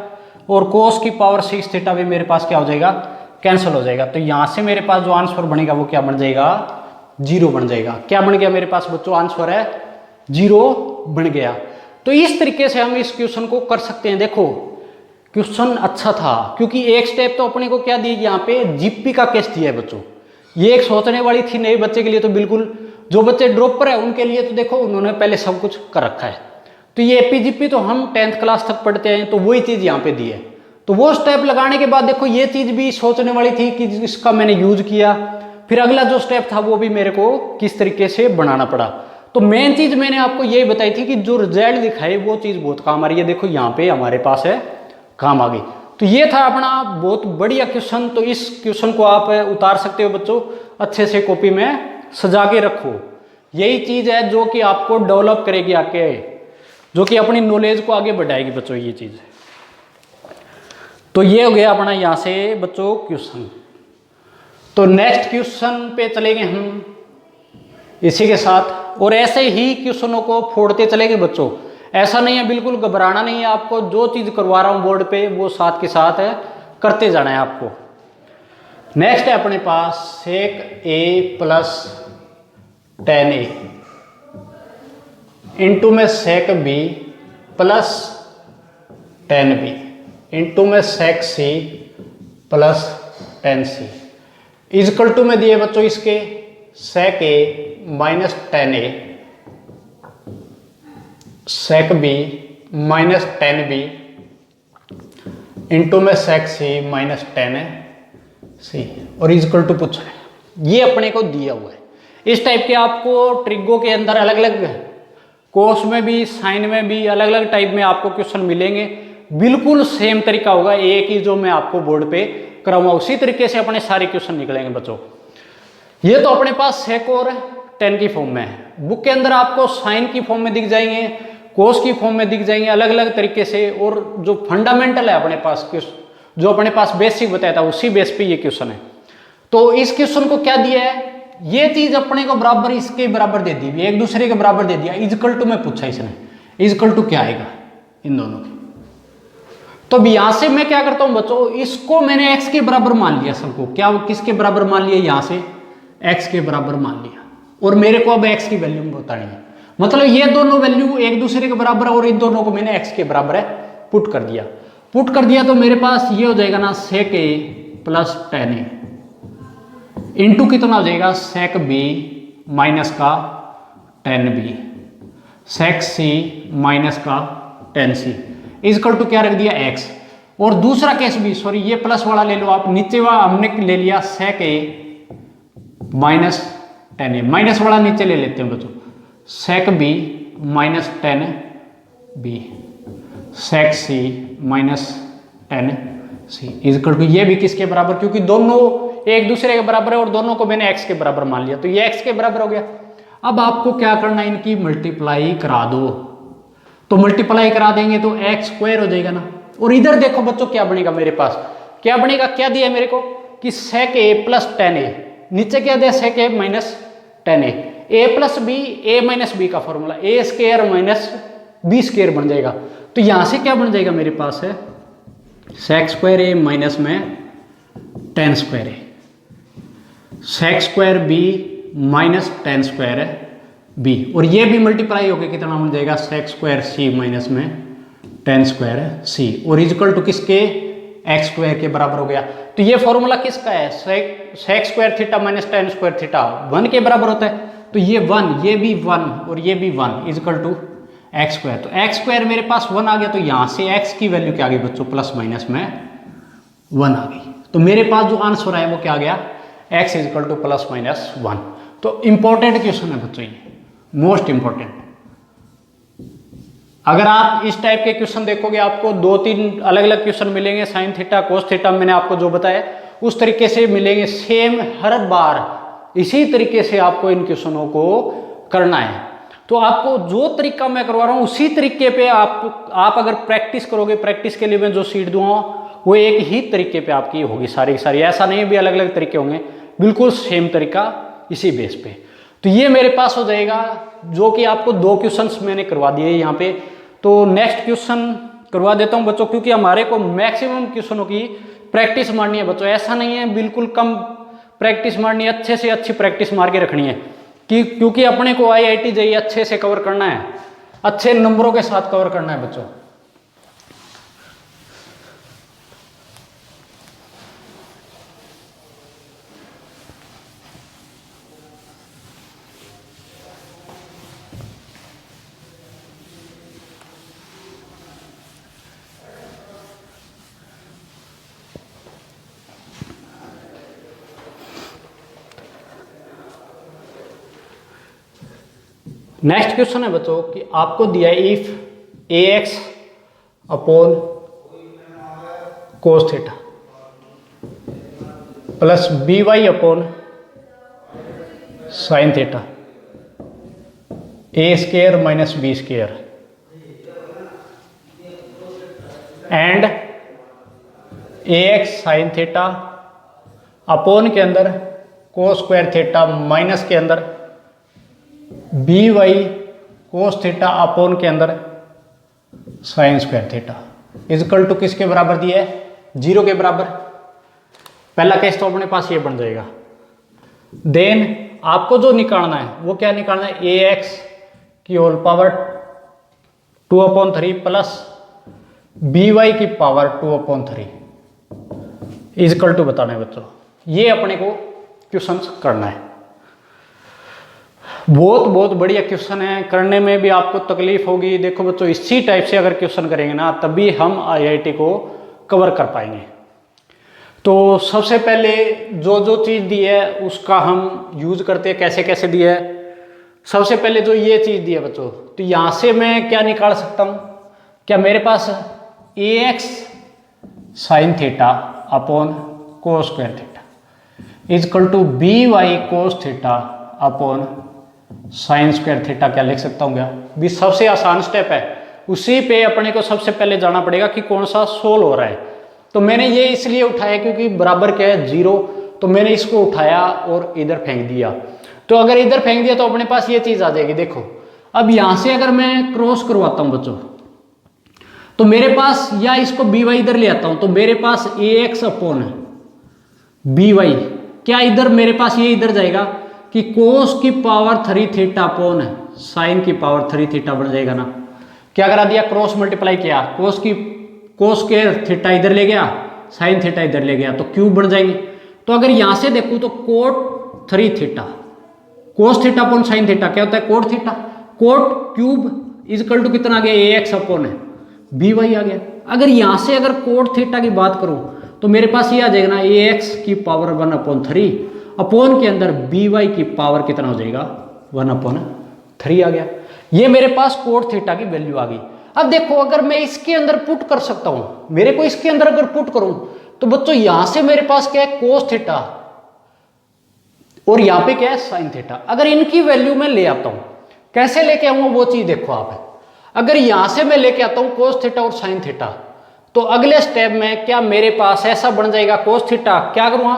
और कोस की पावर 6 थीटा भी मेरे पास क्या हो जाएगा? कैंसिल हो जाएगा। तो यहां से मेरे पास जो आंसर बनेगा वो क्या बन जाएगा? 0 बन जाएगा। क्या बन गया मेरे पास बच्चों? आंसर है 0 बन गया। तो इस तरीके से हम इस क्वेश्चन को कर सकते हैं। देखो क्वेश्चन अच्छा था, क्योंकि एक स्टेप तो अपने को क्या दी यहाँ पे? जीपी का केस दिया है बच्चों। ये एक सोचने वाली थी नए बच्चे के लिए, तो बिल्कुल जो बच्चे ड्रॉपर है उनके लिए तो देखो उन्होंने पहले सब कुछ कर रखा है। तो ये एपीजीपी तो हम 10th क्लास तक पढ़ते हैं, तो वही चीज यहाँ पे दी है। तो वो स्टेप लगाने के बाद देखो ये चीज भी सोचने वाली थी कि इसका मैंने यूज किया, फिर अगला जो स्टेप था वो भी मेरे को किस तरीके से बनाना पड़ा। तो मेन चीज मैंने आपको यही बताई थी कि जो रिजल्ट दिखाए वो चीज बहुत काम आ रही है। देखो यहाँ पे हमारे पास है, काम आ गई। तो तो ये था अपना बहुत बढ़िया क्वेश्चन। तो इस क्वेश्चन को आप उतार सकते हो बच्चों, अच्छे से कॉपी में सजा के रखो। यही चीज है जो कि आपको डेवलप करेगी आगे, जो कि अपनी नॉलेज को आगे बढ़ाएगी बच्चों, ये चीज। तो ये हो गया अपना यहां से बच्चों क्वेश्चन। तो नेक्स्ट क्वेश्चन पे चलेंगे हम इसी के साथ, और ऐसे ही क्वेश्चनों को फोड़ते चलेंगे बच्चों। ऐसा नहीं है, बिल्कुल घबराना नहीं है आपको, जो चीज करवा रहा हूं बोर्ड पे वो साथ के साथ है करते जाना है आपको। नेक्स्ट है अपने पास sec A plus tan A into में sec B plus tan B into में sec C plus tan C is equal to में दिए बच्चों इसके sec A minus tan A sec B minus tan B into में सेक सी माइनस टेन सी और is equal to पूछा है। ये अपने को दिया हुआ है। इस टाइप के आपको ट्रिगो के अंदर अलग अलग कोस में भी साइन में भी अलग अलग टाइप में आपको क्वेश्चन मिलेंगे। बिल्कुल सेम तरीका होगा एक ही जो मैं आपको बोर्ड पे कराऊंगा, उसी तरीके से अपने सारे क्वेश्चन निकलेंगे बच्चों। ये तो अपने पास सेक और टेन की फॉर्म में है। बुक के अंदर आपको साइन की फॉर्म में दिख जाएंगे, कोस की फॉर्म में दिख जाएंगे, अलग अलग तरीके से। और जो फंडामेंटल है अपने पास जो अपने पास बेसिक बताया था उसी बेस पे ये क्वेश्चन है। तो इस क्वेश्चन को क्या दिया है, ये चीज अपने को बराबर इसके बराबर दे दी, एक दूसरे के बराबर दे दिया। इजकल टू में पूछा इसने, इजकल टू क्या आएगा इन दोनों की। तो अब यहां से मैं क्या करता हूं बच्चों, इसको मैंने x के बराबर मान लिया सबको। क्या किसके बराबर मान लिया, यहां से x के बराबर मान लिया। और मेरे को अब x की वैल्यू बतानी है, मतलब ये दोनों वैल्यू एक दूसरे के बराबर है और इन दोनों को मैंने x के बराबर है पुट कर दिया। पुट कर दिया तो मेरे पास ये हो जाएगा ना सेक A plus tan A into कितना हो जाएगा सेक बी माइनस का ten B sec C minus का टेन सी इजकल टू क्या रख दिया x। और दूसरा केस भी, सॉरी ये प्लस वाला ले लो आप, नीचे वाला हमने ले लिया sec A minus tan A, minus वाला नीचे ले लेते हैं बच्चों, sec B minus tan B sec C minus tan C is equal to ये भी किसके बराबर, क्योंकि दोनों एक दूसरे के बराबर है और दोनों को मैंने x के बराबर मान लिया, तो ये x के बराबर हो गया। अब आपको क्या करना है, इनकी मल्टीप्लाई करा दो। तो मल्टीप्लाई करा देंगे तो x स्क्वायर हो जाएगा ना। और इधर देखो बच्चों क्या बनेगा, मेरे पास क्या बनेगा, क्या दिया है मेरे को कि सेक ए प्लस टेन ए, नीचे क्या दिया सेक A minus tan A plus B A minus B का फॉर्मूला ए स्क्वायर माइनस बी स्क्वायर बन जाएगा। तो यहां से क्या बन जाएगा मेरे पास है सेक स्क्वायर ए माइनस में tan square A sec square B minus tan square B, और ये भी मल्टीप्लाई होकर कितना बन जाएगा सेक स्क्वायर सी माइनस में टेन स्क्वायर सी और इजकल टू किसके एक्स स्क्वायर के बराबर हो गया। तो ये फॉर्मूला किसका है, sec square theta minus tan square theta 1 के बराबर होता है। तो ये 1, ये भी 1 और ये भी 1 इजकल टू एक्स स्क्वायर। तो एक्स स्क्वायर मेरे पास 1 आ गया, तो यहां से एक्स की वैल्यू क्या आ गई बच्चों, प्लस माइनस में 1 आ गई। तो मेरे पास जो आंसर है वो क्या आ गया, x is equal to plus minus 1। तो इंपॉर्टेंट क्वेश्चन है बच्चों, ये मोस्ट इंपॉर्टेंट। अगर आप इस टाइप के क्वेश्चन देखोगे आपको 2-3 अलग अलग क्वेश्चन मिलेंगे, साइन थीटा कोस थीटा मैंने आपको जो बताया उस तरीके से मिलेंगे सेम हर बार। इसी तरीके से आपको इन क्वेश्चनों को करना है। तो आपको जो तरीका मैं करवा रहा हूं उसी तरीके पे आप अगर प्रैक्टिस करोगे, प्रैक्टिस के लिए मैं जो सीट दूंगा वो एक ही तरीके पे आपकी होगी सारी की सारी, ऐसा नहीं भी अलग अलग तरीके होंगे, बिल्कुल सेम तरीका इसी बेस पे। तो ये मेरे पास हो जाएगा, जो कि आपको 2 क्वेश्चंस मैंने करवा दिए यहाँ पे। तो नेक्स्ट क्वेश्चन करवा देता हूँ बच्चों, क्योंकि हमारे को मैक्सिमम क्वेश्चनों की प्रैक्टिस मारनी है बच्चों, ऐसा नहीं है बिल्कुल कम प्रैक्टिस मारनी है, अच्छे से अच्छी प्रैक्टिस मार के रखनी है क्योंकि अपने को IIT JEE अच्छे से कवर करना है, अच्छे नंबरों के साथ कवर करना है बच्चों। नेक्स्ट क्वेश्चन है बच्चों कि आपको दिया if ax upon cos theta plus B Y upon sine theta A square minus B square and A X sine theta upon के अंदर कोस स्क्वायर थीटा माइनस के अंदर B Y cos theta upon के अंदर sine square theta is equal to किसके बराबर दिया है? 0 के बराबर। पहला केस तो अपने पास ये बन जाएगा। देन आपको जो निकालना है वो क्या निकालना है? ए एक्स की whole power 2/3 plus B Y की पावर 2/3 इजकल टू बताना है बच्चों। ये अपने को क्वेश्चन करना है। बहुत बहुत बढ़िया क्वेश्चन है, करने में भी आपको तकलीफ होगी। देखो बच्चों, इसी टाइप से अगर क्वेश्चन करेंगे ना तभी हम आईआईटी को कवर कर पाएंगे। तो सबसे पहले जो जो चीज़ दी है उसका हम यूज करते हैं। कैसे कैसे दी है? सबसे पहले जो ये चीज़ दी है बच्चों, तो यहाँ से मैं क्या निकाल सकता हूँ? क्या मेरे पास A X sine theta upon cos square theta is equal to B Y cos theta upon sine square theta क्या लिख सकता हूँ? क्या भी सबसे आसान स्टेप है, उसी पे अपने को सबसे पहले जाना पड़ेगा कि कौन सा सोल्व हो रहा है। तो मैंने ये इसलिए उठाया क्योंकि बराबर क्या है? 0। तो मैंने इसको उठाया और इधर फेंक दिया। तो अगर इधर फेंक दिया तो अपने पास ये चीज आ जाएगी। देखो अब यहां से अगर मैं क्रॉस करवाता हूं बच्चों, तो मेरे पास, या इसको बी वाई इधर ले आता हूं, तो मेरे पास A X upon B Y क्या इधर मेरे पास ये इधर जाएगा कि कोस की पावर 3 थीटा अपॉन साइन की पावर 3 थीटा बन जाएगा ना। क्या करा दिया? क्रॉस मल्टीप्लाई किया, कोस स्क्वायर थीटा इधर ले गया, साइन थीटा इधर ले गया, तो क्यूब बन जाएंगे। तो अगर यहां से देखूं तो cot 3 theta cos theta upon sine theta क्या होता है? Cot theta. Cot cube is equal to कितना आ गया? A X upon B Y आ गया। अगर यहां से अगर कोट थीटा की बात करूं तो मेरे पास ये आ जाएगा ना, ए एक्स की पावर 1/3 अपॉन के अंदर बी वाई की पावर कितना हो जाएगा? 1/3 आ गया। ये मेरे पास कोट थीटा की वैल्यू आ गई। अब देखो अगर मैं इसके अंदर पुट कर सकता हूं, मेरे को इसके अंदर अगर पुट करूं तो बच्चों यहां से मेरे पास क्या है? कोस थीटा और यहां पे क्या है? Sine theta. अगर इनकी वैल्यू मैं ले आता हूं, कैसे लेके आऊंगा वो चीज देखो आप। अगर यहां से मैं लेके आता हूं कोस थीटा और साइन थीटा, तो अगले स्टेप में क्या मेरे पास ऐसा बन जाएगा? कोस थीटा क्या करूंगा?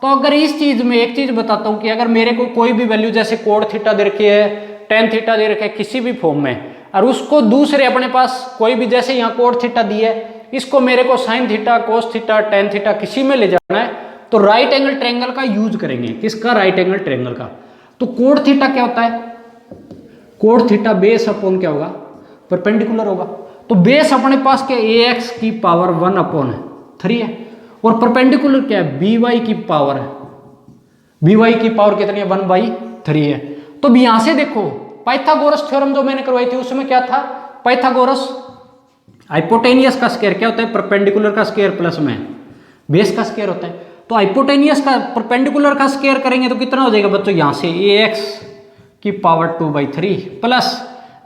तो अगर इस चीज में एक चीज बताता हूं कि अगर मेरे को कोई भी वैल्यू जैसे कोट थीटा दे रखी है, टेन थीटा दे रखे किसी भी फॉर्म में, और उसको दूसरे अपने पास कोई भी, जैसे यहाँ कोट थीटा दी है, इसको मेरे को sign theta, cos theta, tan theta किसी में ले जाना है, तो राइट एंगल ट्रायंगल का यूज करेंगे। किसका? राइट एंगल ट्रायंगल का। तो कोट थीटा क्या होता है? कोट थीटा बेस अपॉन क्या होगा? परपेंडिकुलर होगा। तो बेस अपने पास क्या? ए एक्स की पावर 1/3 है, और परपेंडिकुलर क्या है? बी वाई की पावर है। बी वाई की पावर कितनी है? 1/3 है। तो अब यहां से देखो पाइथागोरस थ्योरम जो मैंने करवाई थी उसमें क्या था? पाइथागोरस हाइपोटेनियस का स्क्वायर क्या होता है? परपेंडिकुलर का स्क्वायर प्लस में बेस का स्क्वायर होता है। तो हाइपोटेनियस का परपेंडिकुलर का स्क्वायर करेंगे तो कितना हो जाएगा बच्चों? यहां से ए एक्स की पावर 2/3 प्लस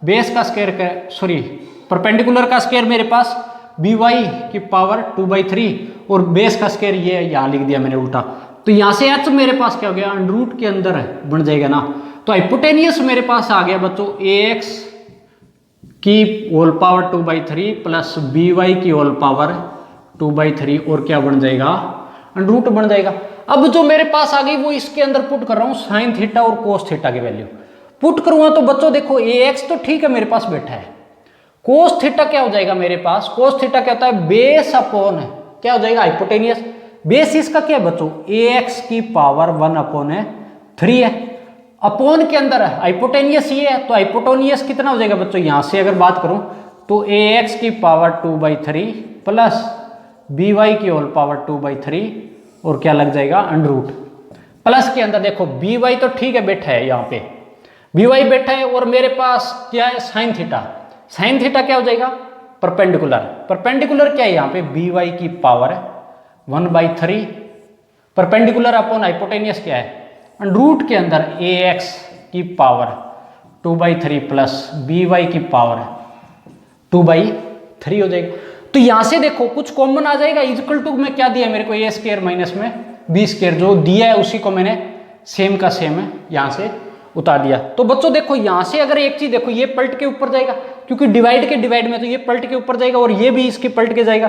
बेस का स्क्वायर, सॉरी परपेंडिकुलर का स्क्वायर मेरे पास बी वाई की पावर 2/3 और बेस का स्क्वायर ये यहां लिख दिया मैंने उल्टा। तो यहां से एच मेरे पास क्या हो गया? अंडर रूट के अंदर बन जाएगा ना। तो हाइपोटेनियस मेरे पास आ गया बच्चों ए एक्स की whole power 2/3 plus B Y की होल पावर 2/3 और क्या बन जाएगा? अंडर रूट बन जाएगा। अब जो मेरे पास आ गई वो इसके अंदर पुट कर रहा हूं साइन थीटा और कोस थीटा की वैल्यू पुट करूंगा। तो बच्चों देखो ए एक्स तो ठीक है मेरे पास बैठा है, कोस थीटा क्या हो जाएगा मेरे पास? कोस थीटा क्या होता है? बेस अपॉन क्या हो जाएगा? हाइपोटेनियस। बेस इसका क्या है बच्चों? ए एक्स की पावर 1/3 है, अपॉन के अंदर हाइपोटेनियस ये है, तो हाइपोटेनियस कितना हो जाएगा बच्चों? यहां से अगर बात करूं तो ए एक्स की पावर 2/3 प्लस बी वाई की होल पावर 2/3 और क्या लग जाएगा? Under root. प्लस के अंदर देखो बी वाई तो ठीक है बैठा है, यहाँ पे बी वाई बैठा है, और मेरे पास क्या है? Sine theta. साइन थीटा क्या हो जाएगा? परपेंडिकुलर। परपेंडिकुलर क्या है यहाँ पे? बी वाई की पावर 1/3 परपेंडिकुलर अपॉन हाइपोटेनियस क्या है? अंडर रूट के अंदर ए एक्स की पावर 2/3 प्लस बी वाई की पावर 2/3 हो जाएगी। तो यहां से देखो कुछ कॉमन आ जाएगा, इक्वल टू में क्या दिया मेरे को, ए स्क्वायर माइनस में बी स्क्वायर, जो दिया है उसी को मैंने सेम का सेम है यहां से उतार दिया। तो बच्चों देखो यहां से अगर एक चीज देखो, ये पलट के ऊपर जाएगा क्योंकि डिवाइड के डिवाइड में, तो ये पलट के ऊपर जाएगा और ये भी इसके पलट के जाएगा,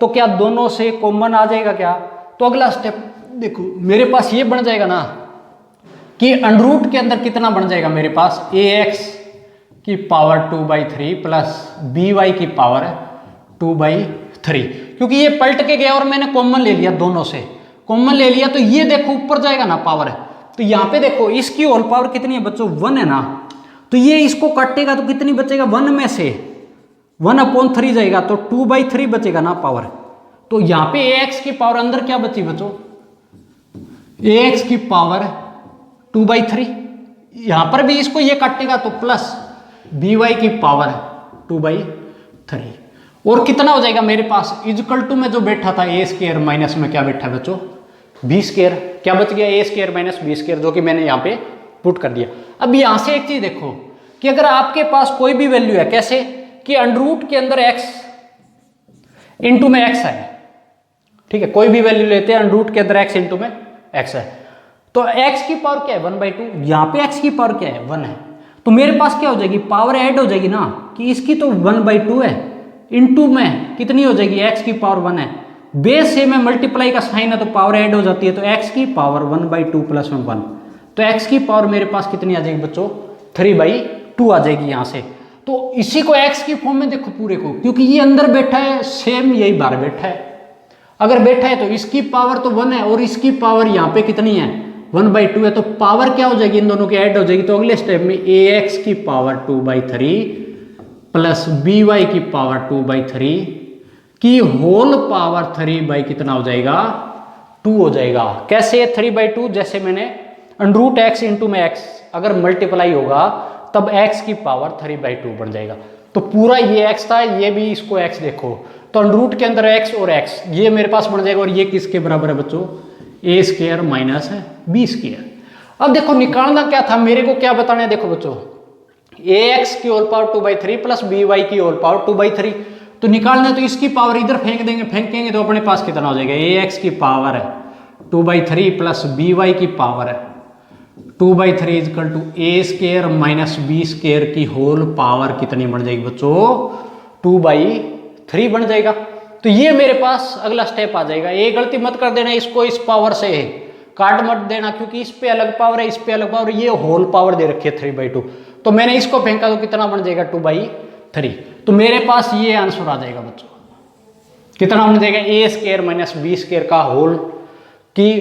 तो क्या दोनों से कॉमन आ जाएगा क्या? तो अगला स्टेप देखो मेरे पास ये बन जाएगा ना कि अंडर के अंदर कितना बन जाएगा मेरे पास, ax की पावर 2/3 प्लस by की पावर 2/3, क्योंकि ये पलट के गया और मैंने कॉमन ले लिया, दोनों से कॉमन ले लिया, तो ये देखो ऊपर जाएगा ना पावर, तो यहाँ पे देखो इसकी होल पावर कितनी है बच्चों, 1 है ना, तो ये इसको काटेगा तो कितनी बचेगा, 1 में से 1/3 जाएगा तो 2/3 बचेगा ना पावर। तो यहाँ पे ax की पावर अंदर क्या बची बच्चों, ax की पावर 2/3, यहां पर भी इसको ये काटेगा तो प्लस by की पावर 2/3, और कितना हो जाएगा मेरे पास, इक्वल टू में जो बैठा था ए स्क्वायर माइनस में क्या बैठा है बच्चों, बी स्क्वायर, क्या बच गया, ए स्क्वायर माइनस बी स्क्वायर, जो कि मैंने यहाँ पे पुट कर दिया। अब यहां से एक चीज देखो कि अगर आपके पास कोई भी वैल्यू है, कैसे कि अंडर के अंदर x इंटू में x है, ठीक है, कोई भी वैल्यू लेते हैं अंडर के अंदर x इंटू में x है, तो x की पावर क्या है 1/2, यहाँ पे x की पावर क्या है 1 है, तो मेरे पास क्या हो जाएगी, पावर ऐड हो जाएगी ना, कि इसकी तो 1/2 है, इंटू में कितनी हो जाएगी, x की पावर 1 है, बेस से में मल्टीप्लाई का साइन है तो पावर ऐड हो जाती है, तो x की पावर 1/2 प्लस में 1, तो x की पावर मेरे पास कितनी आ जाएगी बच्चों, 3/2 आ जाएगी यहाँ से। तो इसी को x की फॉर्म में देखो पूरे को, क्योंकि ये अंदर बैठा है सेम यही बाहर बैठा है, अगर बैठा है तो इसकी पावर तो 1 है और इसकी पावर यहाँ पे कितनी है 1/2 है, तो पावर क्या हो जाएगी, इन दोनों की ऐड हो जाएगी, तो अगले स्टेप में ax की पावर 2/3 प्लस by की पावर 2/3 की होल पावर 3 कितना हो जाएगा 2 हो जाएगा। कैसे 3/2, जैसे मैंने अंडर x इंटू में x अगर मल्टीप्लाई होगा तब x की पावर 3/2 बन जाएगा, तो पूरा ये x था, ये भी इसको x देखो, तो अंडर के अंदर x और x ये मेरे पास बन जाएगा, और ये किसके बराबर है बच्चों, ए स्क्वायर माइनस बी स्क्वायर। अब देखो निकालना क्या था मेरे को, क्या बताना है, देखो बच्चों ax की होल पावर 2/3 प्लस by की होल पावर 2/3, तो निकालना है तो इसकी पावर इधर फेंक देंगे, फेंकेंगे तो अपने पास कितना हो जाएगा, ax की पावर 2/3 प्लस by की power 2/3 is equal to A square minus B square की होल पावर कितनी बन जाएगी बच्चों, 2/3 बन जाएगा। तो ये मेरे पास अगला स्टेप आ जाएगा। ये गलती मत कर देना, इसको इस पावर से काट मत देना, क्योंकि इस पे अलग पावर है, इस पे अलग पावर, ये होल पावर दे रखी है 3/2, तो मैंने इसको फेंका तो कितना बन जाएगा 2/3, तो मेरे पास ये आंसर आ जाएगा बच्चों, कितना बन जाएगा, A square minus B square का होल की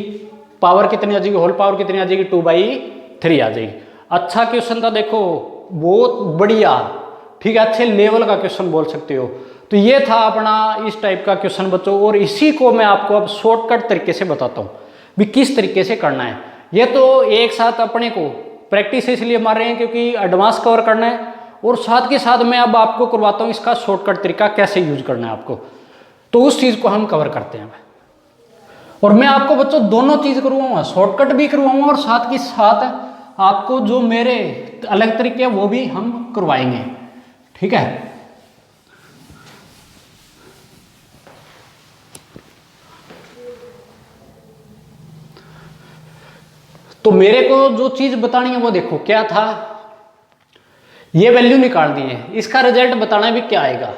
पावर कितनी आ जाएगी, होल पावर कितनी आ जाएगी 2/3 आ जाएगी। अच्छा क्वेश्चन था, देखो बहुत बढ़िया, ठीक है, अच्छे लेवल का क्वेश्चन बोल सकते हो। तो ये था अपना इस टाइप का क्वेश्चन बच्चों, और इसी को मैं आपको अब शॉर्टकट तरीके से बताता हूँ भी किस तरीके से करना है। ये तो एक साथ अपने को प्रैक्टिस इसलिए मार रहे हैं क्योंकि एडवांस कवर करना है, और साथ के साथ मैं अब आपको करवाता हूँ इसका शॉर्टकट तरीका कैसे यूज करना है आपको, तो उस चीज़ को हम कवर करते हैं। और मैं आपको बच्चों दोनों चीज़ करवाऊंगा, शॉर्टकट भी करवाऊंगा और साथ के साथ आपको जो मेरे अलग तरीके हैं वो भी हम करवाएंगे, ठीक है। तो मेरे को जो चीज बतानी है वो देखो क्या था, ये वैल्यू निकाल दी है, इसका रिजल्ट बताना है भी क्या आएगा।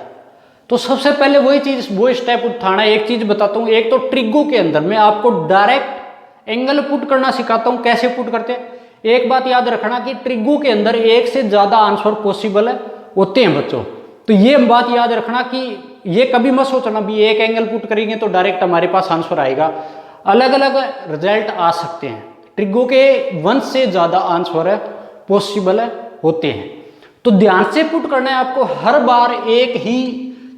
तो सबसे पहले वही चीज, वो स्टेप उठाना है। एक चीज बताता हूँ, एक तो ट्रिगो के अंदर मैं आपको डायरेक्ट एंगल पुट करना सिखाता हूँ, कैसे पुट करते हैं। एक बात याद रखना कि ट्रिगो के अंदर एक से ज्यादा आंसर पॉसिबल होते हैं बच्चों, तो ये बात याद रखना कि ये कभी मत सोचना भी एक एंगल पुट करेंगे तो डायरेक्ट हमारे पास आंसर आएगा, अलग अलग रिजल्ट आ सकते हैं। ट्रिगो के 1 से ज्यादा आंसर पॉसिबल होते हैं, तो ध्यान से पुट करना है आपको। हर बार एक ही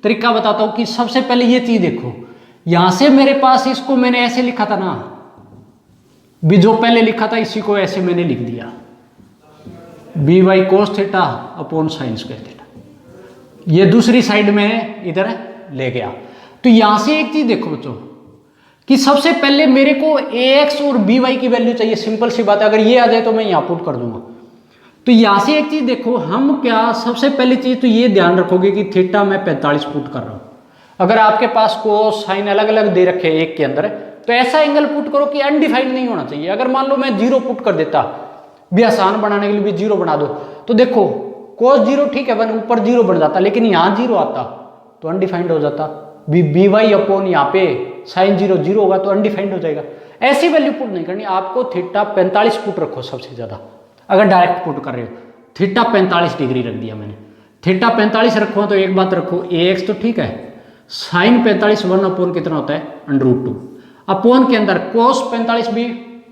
तरीका बताता हूं कि सबसे पहले ये चीज देखो, यहां से मेरे पास इसको मैंने ऐसे लिखा था ना, भी जो पहले लिखा था इसी को ऐसे मैंने लिख दिया, B Y cos theta upon sine square theta, ये दूसरी साइड में इधर ले गया। तो यहां से एक चीज देखो बच्चों कि सबसे पहले मेरे को ax और by की वैल्यू चाहिए, सिंपल सी बात है, अगर ये आ जाए तो मैं यहां पुट कर दूंगा। तो यहां से एक चीज देखो, हम क्या सबसे पहली चीज तो ये ध्यान रखोगे कि थीटा मैं 45 पुट कर रहा हूं। अगर आपके पास कोस साइन अलग अलग दे रखे हैं एक के अंदर, तो ऐसा एंगल पुट करो कि अनडिफाइंड नहीं होना चाहिए। अगर मान लो मैं 0 पुट कर देता, भी आसान बनाने के लिए भी 0 बना दो, तो देखो कोस 0 ठीक है, ऊपर 0 बन जाता, लेकिन यहाँ 0 आता तो अनडिफाइंड हो जाता। बी वाई अपॉन यहाँ पे साइन 0 0 होगा तो अनडिफाइंड हो जाएगा। ऐसी वैल्यू पुट नहीं करनी, आपको थीटा 45 पुट रखो सबसे ज्यादा। अगर डायरेक्ट पुट कर रहे हो, थीटा 45 डिग्री रख दिया मैंने, थीटा 45 रखो तो एक बात रखो, ए एक्स तो ठीक है, साइन 45 1 अपॉन कितना होता है √2, अपॉन के अंदर कोस 45 भी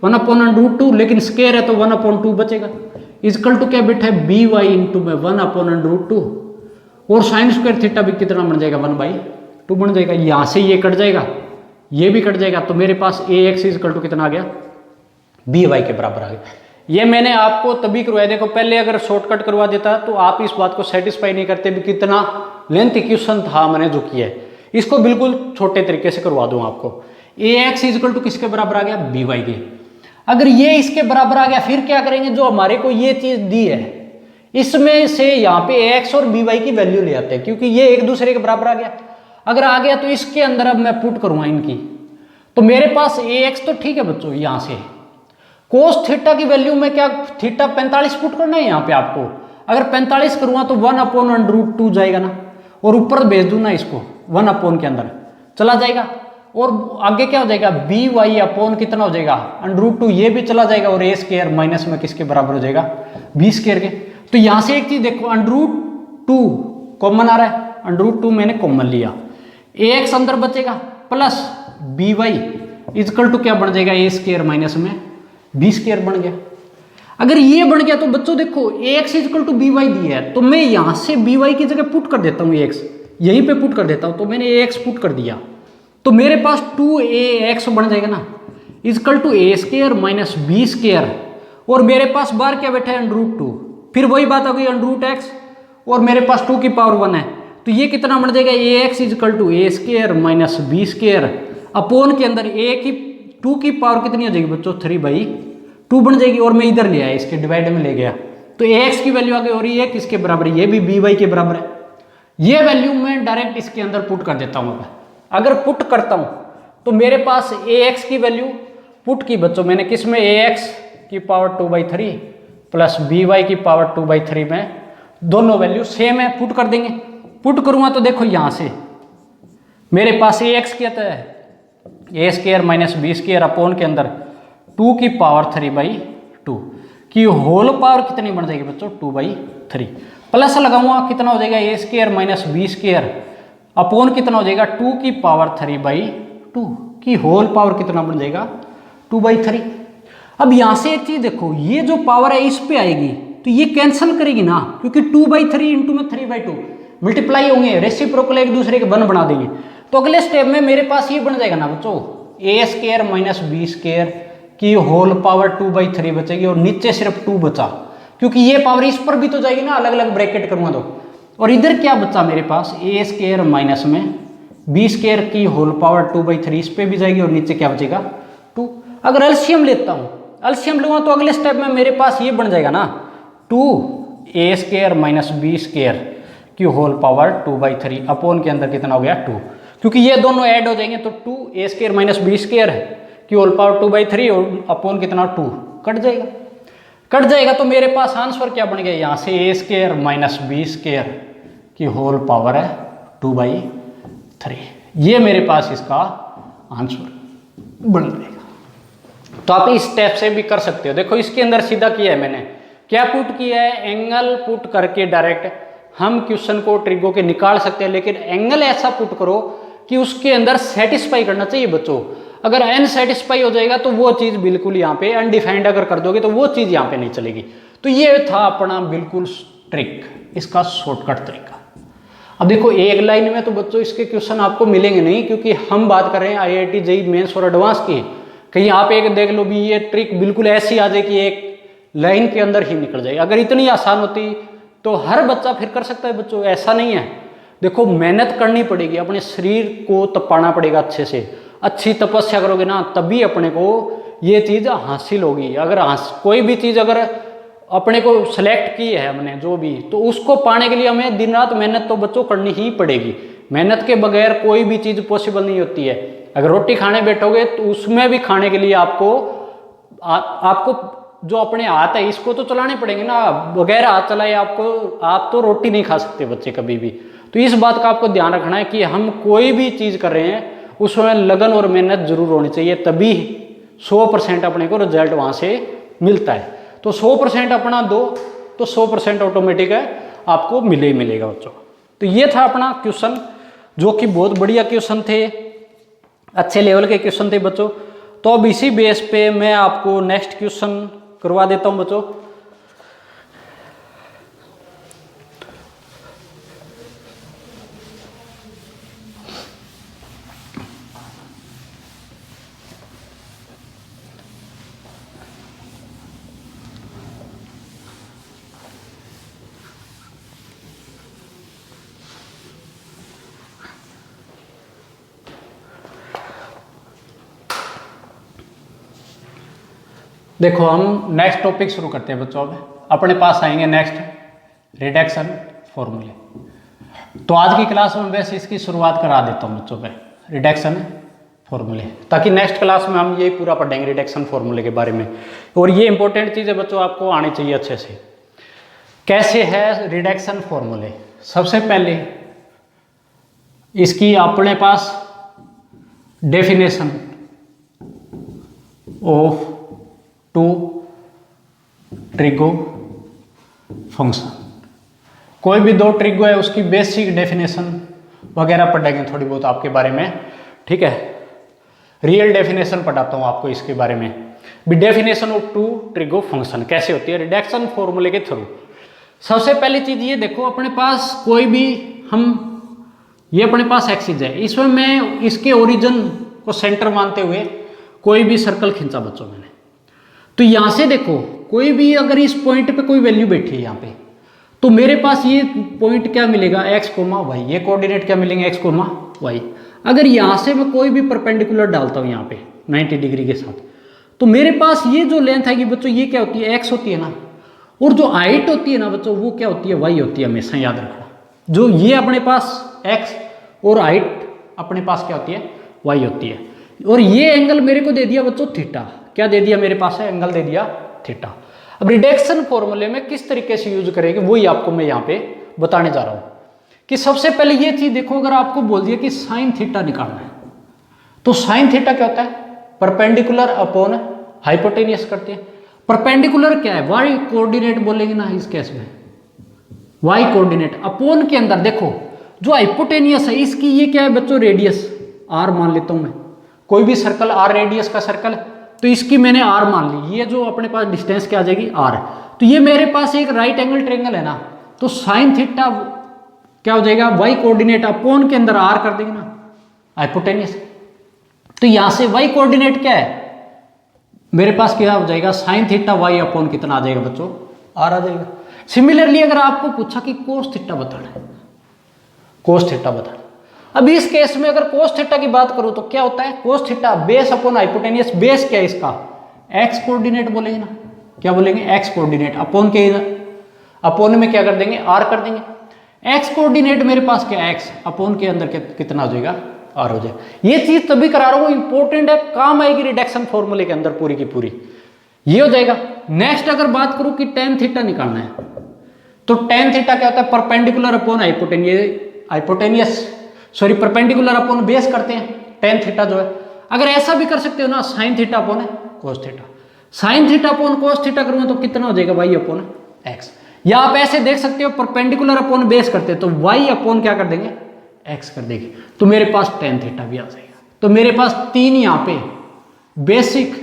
1 अपॉन √2, लेकिन स्केयर है तो 1 अपॉन 2 बचेगा, इजकल टू क्या बिट है बी वाई इंटू में 1 अपॉन √2, और साइन स्क्वायर थीटा भी कितना बन जाएगा 1/2 बन जाएगा। यहां से ये कट जाएगा, ये भी कट जाएगा, तो मेरे पास ए एक्स इजकल टू कितना आ गया, बी वाई के बराबर आ गया। ये मैंने आपको तभी करवाया, देखो पहले अगर शॉर्टकट करवा देता तो आप इस बात को सेटिस्फाई नहीं करते भी कितना लेंथ इक्वेशन था मैंने जो किया है, इसको बिल्कुल छोटे तरीके से करवा दूं आपको। ए एक्स इजकल टू किसके बराबर आ गया, बी वाई के। अगर ये इसके बराबर आ गया, फिर क्या करेंगे, जो हमारे को ये चीज दी है इसमें से यहाँ पे ए एक्स और बी वाई की वैल्यू ले आते हैं, क्योंकि ये एक दूसरे के बराबर आ गया। अगर आ गया तो इसके अंदर अब मैं पुट करूंगा इनकी, तो मेरे पास ए एक्स तो ठीक है बच्चों, यहां से कोस थीटा की वैल्यू में क्या थीटा 45 पुट करना है यहाँ पे आपको। अगर 45 करूंगा तो 1 अपॉन √2 जाएगा ना, और ऊपर भेज दूं ना इसको 1 अपॉन के अंदर चला जाएगा, और आगे क्या हो जाएगा बी वाई अपॉन कितना हो जाएगा √2, ये भी चला जाएगा, और ए स्क्वायर माइनस में किसके बराबर हो जाएगा बी स्क्वायर के। तो यहां से एक चीज देखो, √2 कॉमन आ रहा है, √2 मैंने कॉमन लिया, ए एक्स अंदर बचेगा plus B Y is equal to क्या बन जाएगा, ए स्क्वायर माइनस में बी स्क्वायर बन गया। अगर ये बन गया तो बच्चों देखो A X is equal to B Y दिया है, तो मैं यहां से बी वाई की जगह पुट कर देता हूं, ए एक्स यहीं पे पुट कर देता हूं, तो मैंने ए एक्स पुट कर दिया, तो मेरे पास 2ax बन जाएगा ना, is equal to A square minus B square, और मेरे पास बार क्या बैठा है √2, फिर वही बात आ गई √x, और मेरे पास 2 की पावर 1 है, तो ये कितना बन जाएगा ax is equal to A square minus B square, upon के अंदर a की 2 की पावर कितनी हो जाएगी बच्चों 3/2 बन जाएगी, और मैं इधर ले आया इसके डिवाइड में ले गया, तो ax की वैल्यू आ गई, और ये किसके बराबर है, ये भी बी वाई के बराबर है। ये वैल्यू मैं डायरेक्ट इसके अंदर पुट कर देता हूँ। अगर पुट करता हूं तो मेरे पास ए एक्स की वैल्यू पुट की बच्चों मैंने किस में, ए एक्स की पावर 2/3 प्लस बी वाई की पावर 2/3 में, दोनों वैल्यू सेम है, पुट कर देंगे। पुट करूंगा तो देखो यहां से मेरे पास ए एक्स क्या है, A square minus B square upon के अंदर 2 की पावर 3/2 की होल पावर कितनी बन जाएगी बच्चों 2/3, प्लस लगाऊंगा कितना हो जाएगा A square minus B square upon कितना हो जाएगा 2 की पावर 3/2 की होल पावर कितना बन जाएगा 2/3। अब यहां से एक चीज देखो, ये जो पावर है इस पे आएगी तो ये कैंसिल करेगी ना, क्योंकि 2/3 इंटू में 3/2 मल्टीप्लाई होंगे, रेसिप्रोकल एक दूसरे के 1 बना देंगे। तो अगले स्टेप में मेरे पास ये बन जाएगा ना बच्चों, ए स्क्वायर माइनस बी स्क्वायर की होल पावर 2/3 बचेगी, और नीचे सिर्फ 2 बचा, क्योंकि ये पावर इस पर भी तो जाएगी ना, अलग अलग ब्रैकेट करूंगा तो। और इधर क्या बचा मेरे पास, ए स्क्वायर माइनस में बी स्क्वायर की होल पावर 2/3 इस पे भी जाएगी, और नीचे क्या बचेगा 2। अगर एलसीएम लेता हूं, एलसीएम लूंगा तो अगले स्टेप में मेरे पास ये बन जाएगा ना 2a square minus B square की होल पावर 2/3 अपॉन के अंदर कितना हो गया 2, क्योंकि ये दोनों ऐड हो जाएंगे तो 2a square minus B square की होल पावर 2/3 और अपॉन कितना 2 कट जाएगा, कट जाएगा। तो मेरे पास आंसर क्या बन गया, यहाँ से a square minus B square की होल पावर है 2/3, ये मेरे पास इसका आंसर बन जाएगा। तो आप इस स्टेप से भी कर सकते हो। देखो इसके अंदर सीधा किया है मैंने, क्या पुट किया है, एंगल पुट करके डायरेक्ट हम क्वेश्चन को ट्रिगो के निकाल सकते हैं, लेकिन एंगल ऐसा पुट करो कि उसके अंदर सेटिस्फाई करना चाहिए बच्चों। अगर अनसेटिस्फाई हो जाएगा तो वो चीज बिल्कुल यहाँ पे अनडिफाइंड अगर कर दोगे तो वो चीज यहाँ पे नहीं चलेगी। तो ये था अपना बिल्कुल ट्रिक, इसका शॉर्टकट तरीका। अब देखो एक लाइन में तो बच्चों इसके क्वेश्चन आपको मिलेंगे नहीं, क्योंकि हम बात कर रहे हैं आईआईटी जेईई मेंस और एडवांस की। कहीं आप एक देख लो भी ये ट्रिक बिल्कुल ऐसी आ जाए कि एक लाइन के अंदर ही निकल जाए। अगर इतनी आसान होती तो हर बच्चा फिर कर सकता है बच्चों, ऐसा नहीं है। देखो मेहनत करनी पड़ेगी, अपने शरीर को तपाना पड़ेगा अच्छे से, अच्छी तपस्या करोगे ना तभी अपने को ये चीज हासिल होगी। अगर कोई भी चीज अगर अपने को सिलेक्ट की है हमने जो भी, तो उसको पाने के लिए हमें दिन रात मेहनत तो बच्चों करनी ही पड़ेगी। मेहनत के बगैर कोई भी चीज़ पॉसिबल नहीं होती है। अगर रोटी खाने बैठोगे तो उसमें भी खाने के लिए आपको जो अपने हाथ है इसको तो चलाने पड़ेंगे ना, बगैर हाथ चलाए आप तो रोटी नहीं खा सकते बच्चे कभी भी। तो इस बात का आपको ध्यान रखना है कि हम कोई भी चीज़ कर रहे हैं उसमें लगन और मेहनत जरूर होनी चाहिए, तभी 100% अपने को रिजल्ट वहाँ से मिलता है। तो 100% अपना दो तो 100% ऑटोमेटिक है आपको मिले ही मिलेगा बच्चों। तो ये था अपना क्वेश्चन, जो कि बहुत बढ़िया क्वेश्चन थे, अच्छे लेवल के क्वेश्चन थे बच्चों। तो अब इसी बेस पे मैं आपको नेक्स्ट क्वेश्चन करवा देता हूं बच्चों। देखो हम नेक्स्ट टॉपिक शुरू करते हैं बच्चों। अब अपने पास आएंगे नेक्स्ट रिडक्शन फॉर्मूले। तो आज की क्लास में वैसे इसकी शुरुआत करा देता हूँ बच्चों पे रिडक्शन फॉर्मूले, ताकि नेक्स्ट क्लास में हम ये पूरा पढ़ेंगे रिडक्शन फॉर्मूले के बारे में। और ये इंपॉर्टेंट चीज़ है बच्चों, आपको आनी चाहिए अच्छे से। कैसे है रिडक्शन फॉर्मूले? सबसे पहले इसकी अपने पास definition of two trigo function, कोई भी दो ट्रिगो है उसकी बेसिक डेफिनेशन वगैरह पढ़ेंगे थोड़ी बहुत आपके बारे में, ठीक है। रियल डेफिनेशन पढ़ाता हूँ आपको इसके बारे में भी। Definition of two trigo function कैसे होती है रिडक्शन फॉर्मूले के थ्रू। सबसे पहली चीज ये देखो, अपने पास कोई भी ये अपने पास एक्सिस है, इसमें मैं इसके ओरिजिन को सेंटर मानते हुए कोई भी सर्कल खींचा बच्चों मैंने। तो यहां से देखो कोई भी अगर इस पॉइंट पे कोई वैल्यू बैठी है यहाँ पे, तो मेरे पास ये पॉइंट क्या मिलेगा x, y। ये कोऑर्डिनेट क्या मिलेंगे x, y। अगर यहां से मैं कोई भी परपेंडिकुलर डालता हूं यहाँ पे 90 डिग्री के साथ, तो मेरे पास ये जो लेंथ है कि बच्चों ये क्या होती है x होती है ना, और जो हाइट होती है ना बच्चों वो क्या होती है y होती है। हमेशा याद रखना, जो ये अपने पास x और हाइट अपने पास क्या होती है y होती है। और ये एंगल मेरे को दे दिया बच्चों थीटा, क्या दे दिया मेरे पास है एंगल दे दिया थीटा। अब रिडक्शन फॉर्मूले में किस तरीके से यूज करेंगे वही आपको मैं यहाँ पे बताने जा रहा हूँ। कि सबसे पहले ये चीज देखो, अगर आपको बोल दिया कि साइन थीटा निकालना है, तो साइन थीटा क्या होता है परपेंडिकुलर अपॉन हाइपोटेनियस करते हैं। परपेंडिकुलर क्या है वाई कोऑर्डिनेट बोलेंगे ना इस केस में, वाई कोऑर्डिनेट अपॉन के अंदर देखो जो हाइपोटेनियस है इसकी ये क्या है बच्चों रेडियस आर मान लेता हूं मैं। कोई भी सर्कल आर रेडियस का सर्कल, तो इसकी मैंने आर मान ली। ये जो अपने पास डिस्टेंस क्या आ जाएगी आर। तो ये मेरे पास एक राइट एंगल ट्रायंगल है ना, तो साइन थीटा क्या हो जाएगा वाई कोऑर्डिनेट अपॉन के अंदर आर कर देंगे ना हाइपोटेनियस। तो यहां से वाई कोऑर्डिनेट क्या है मेरे पास क्या हो जाएगा साइन थीटा वाई अपॉन कितना आ जाएगा बच्चों आर आ जाएगा। सिमिलरली अगर आपको पूछा कि कोस थीटा बताना है, कोस थीटा बताना, अब इस केस में अगर कोस थीटा की बात करूं तो क्या होता है cos theta base upon hypotenuse. Base क्या है इसका एक्स कोऑर्डिनेट बोलेंगे ना, क्या बोलेंगे एक्स कोऑर्डिनेट अपॉन के अपॉन में क्या कर देंगे आर कर देंगे। एक्स कोऑर्डिनेट मेरे पास क्या एक्स अपॉन के अंदर कितना हो जाएगा आर हो जाएगा। ये चीज तभी करा रहा हूं इंपॉर्टेंट है, काम आएगी रिडक्शन फॉर्मूले के अंदर पूरी की पूरी, ये हो जाएगा। नेक्स्ट अगर बात करूं कि टेन थीटा निकालना है, तो टेन थीटा क्या होता है perpendicular upon hypotenuse sorry perpendicular upon base करते हैं टेन थीटा जो है। अगर ऐसा भी कर सकते हो ना sign theta upon cos theta, sign theta upon cos theta करूंगा तो कितना हो जाएगा वाई अपॉन एक्स। या आप ऐसे देख सकते हो परपेंडिकुलर अपॉन बेस करते हैं तो वाई अपॉन क्या कर देंगे एक्स कर देंगे, तो मेरे पास टेन थीटा भी आ जाएगा। तो मेरे पास तीन यहाँ पे बेसिक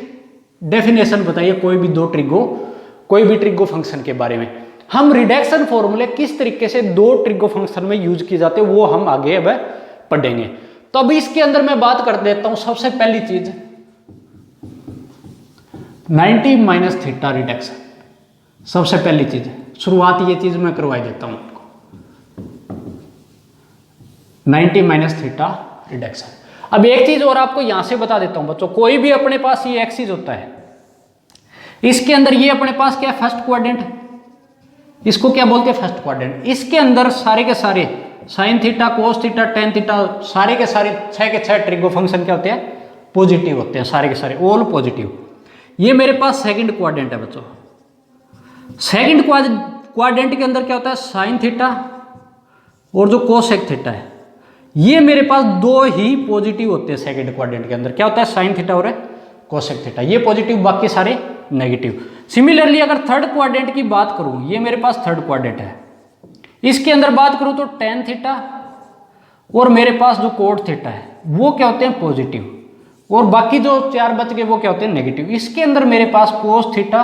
डेफिनेशन बताइए कोई भी ट्रिगो फंक्शन के बारे में। हम रिडक्शन फॉर्मूले किस तरीके से दो ट्रिगो फंक्शन में यूज किए जाते हैं वो हम आगे अब पढ़ेंगे। तो अभी इसके अंदर मैं बात कर देता हूं सबसे पहली चीज 90 माइनस थीटा रिडक्शन। सबसे पहली चीज शुरुआत ये चीज मैं करवाई देता हूं आपको 90 माइनस थीटा रिडक्शन। अब एक चीज और आपको यहां से बता देता हूं बच्चों, कोई भी अपने पास ये एक्सिस होता है, इसके अंदर ये अपने पास क्या फर्स्ट क्वाड्रेंट, इसको क्या बोलते हैं फर्स्ट क्वाड्रेंट। इसके अंदर सारे के सारे sign theta, cos theta, tan theta, सारे के सारे 6 के 6 ट्रिगो फंक्शन क्या होते हैं, पॉजिटिव होते हैं, सारे के सारे ऑल पॉजिटिव। ये मेरे पास सेकंड क्वाड्रेंट है बच्चों। सेकंड क्वाड्रेंट के अंदर क्या होता है, साइन थीटा और जो कोसेक थीटा है, ये मेरे पास दो ही पॉजिटिव होते हैं सेकंड क्वाड्रेंट के अंदर। क्या होता है, साइन थीटा और कोसेक थीटा, ये पॉजिटिव, बाकी सारे नेगेटिव। सिमिलरली अगर थर्ड क्वाड्रेंट की बात करूं, ये मेरे पास थर्ड क्वाड्रेंट है, इसके अंदर बात करूं तो टेन थीटा और मेरे पास जो कोट थीटा है वो क्या होते हैं, पॉजिटिव, और बाकी जो 4 बच गए वो क्या होते हैं, नेगेटिव। इसके अंदर मेरे पास कोस थीटा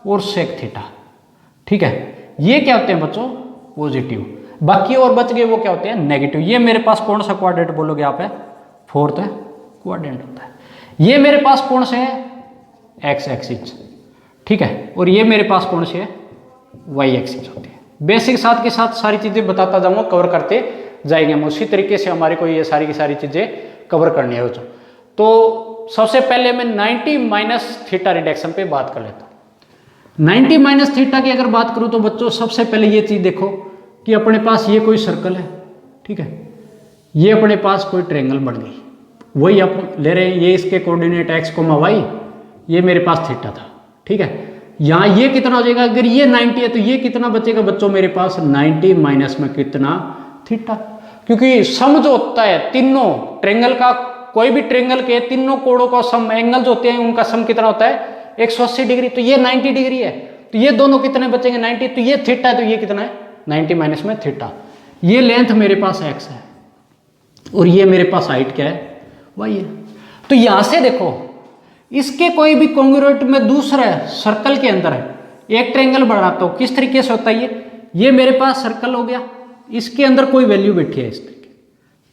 और सेक थीटा, ठीक है, ये क्या होते हैं बच्चों, पॉजिटिव, बाकी और बच गए वो क्या होते हैं, नेगेटिव। ये मेरे पास कौन सा क्वाड्रेंट बोलोगे आप, है फोर्थ क्वाड्रेंट होता है। ये मेरे पास कौन से है, एक्स एक्सिस, ठीक है, और ये मेरे पास कौन से है, वाई एक्सिस होते हैं। बेसिक साथ के साथ सारी चीजें बताता जाऊंगा, कवर करते जाएंगे हम, उसी तरीके से हमारे को ये सारी की सारी चीजें कवर करनी है बच्चों। तो सबसे पहले मैं 90 माइनस थीटा रिडक्शन पे बात कर लेता हूँ। 90 माइनस थीटा की अगर बात करूँ तो बच्चों सबसे पहले ये चीज देखो कि अपने पास ये कोई सर्कल है, ठीक है, ये अपने पास कोई ट्रायंगल बन गई, वही आप ले रहे हैं, ये इसके कोऑर्डिनेट एक्स कोमा वाई, ये मेरे पास थीटा था, ठीक है। यहाँ ये कितना हो जाएगा, अगर ये 90 है तो ये कितना बचेगा बच्चों मेरे पास, 90 माइनस में कितना, थीटा, क्योंकि सम जो होता है तीनों ट्रायंगल का, कोई भी ट्रायंगल के तीनों कोणों का सम, एंगल जो होते हैं उनका सम कितना होता है, 180 डिग्री, तो ये 90 डिग्री है, तो ये दोनों कितने बचेंगे, 90, तो ये थीटा है, तो ये कितना है, 90 माइनस में थीटा। ये लेंथ मेरे पास एक्स है और ये मेरे पास हाइट क्या है, वाई है। तो यहां से देखो इसके कोई भी कॉन्ग्रुएंट में दूसरा सर्कल के अंदर है एक ट्रायंगल बनाता हूं, किस तरीके से होता है ये मेरे पास सर्कल हो गया, इसके अंदर कोई वैल्यू बैठी है इस तरीके,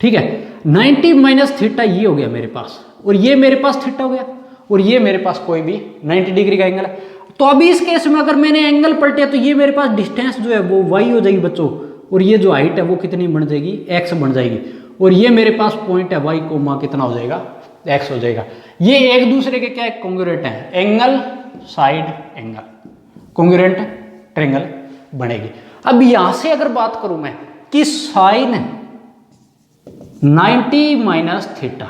ठीक है, 90 माइनस थीटा ये हो गया मेरे पास, और ये मेरे पास थीटा हो गया, और ये मेरे पास कोई भी 90 डिग्री का एंगल है। तो अभी इस केस में अगर मैंने एंगल पलटे तो ये मेरे पास डिस्टेंस जो है वो वाई हो जाएगी बच्चों, और ये जो हाइट है वो कितनी बन जाएगी, एक्स बन जाएगी, और ये मेरे पास पॉइंट है वाई कोमा कितना हो जाएगा, एक्स हो जाएगा। ये एक दूसरे के क्या है, कॉन्ग्रुएंट है, angle side angle, congruent triangle बनेगी। अब यहां से अगर बात करूं मैं कि साइन 90 माइनस थीटा,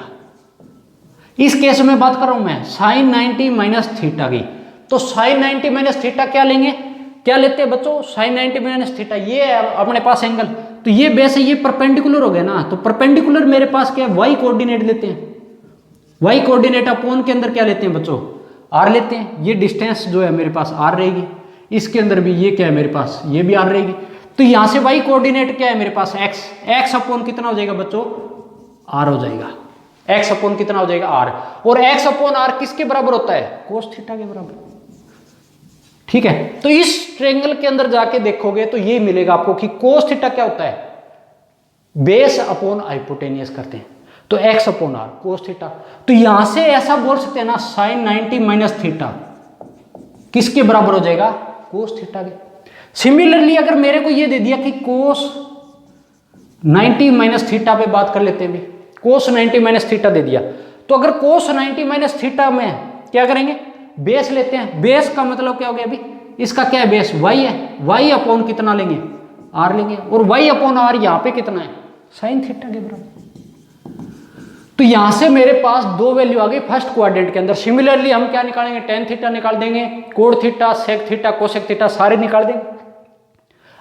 इस केस में बात कर रहा हूं मैं साइन 90 माइनस थीटा की, तो साइन 90 माइनस थीटा क्या लेंगे, क्या लेते हैं बच्चों, साइन 90 माइनस थीटा, ये है अपने पास एंगल, तो ये बेस है, ये परपेंडिकुलर हो गया ना, तो परपेंडिकुलर मेरे पास क्या है, वाई कोऑर्डिनेट लेते हैं, वाई कोऑर्डिनेट अपोन के अंदर क्या लेते हैं बच्चों, आर लेते हैं, ये डिस्टेंस जो है मेरे पास आर रहेगी, इसके अंदर भी ये क्या है मेरे पास, ये भी आर रहेगी, तो यहां से वाई कोऑर्डिनेट क्या है मेरे पास, एक्स, एक्स अपोन कितना हो जाएगा बच्चों, आर हो जाएगा, एक्स अपोन कितना हो जाएगा, आर, और एक्स अपोन आर किसके बराबर होता है, कोस थीटा के बराबर, ठीक है। तो इस ट्रायंगल के अंदर जाके देखोगे तो ये मिलेगा आपको कि कोस थीटा क्या होता है, बेस अपॉन हाइपोटेनियस करते हैं, तो X upon R cos theta, तो यहां से ऐसा बोल सकते हैं ना, साइन 90 माइनस थीटा किसके बराबर हो जाएगा, कोस थीटा के। सिमिलरली अगर मेरे को ये दे दिया कि कोस 90 माइनस थीटा पे बात कर लेते हैं भी, कोस 90 माइनस थीटा दे दिया, तो अगर कोस 90 माइनस थीटा में क्या करेंगे, बेस लेते हैं, बेस का मतलब क्या हो गया अभी, इसका क्या है बेस, वाई है, वाई अपॉन कितना लेंगे, आर लेंगे, और वाई अपॉन आर यहाँ पे कितना है, साइन थीटा के बराबर। तो यहां से मेरे पास दो वैल्यू आ गई फर्स्ट क्वाड्रेंट के अंदर। सिमिलरली हम क्या निकालेंगे, टेन थीटा निकाल देंगे, cot theta, sec theta, cosec theta सारे निकाल देंगे।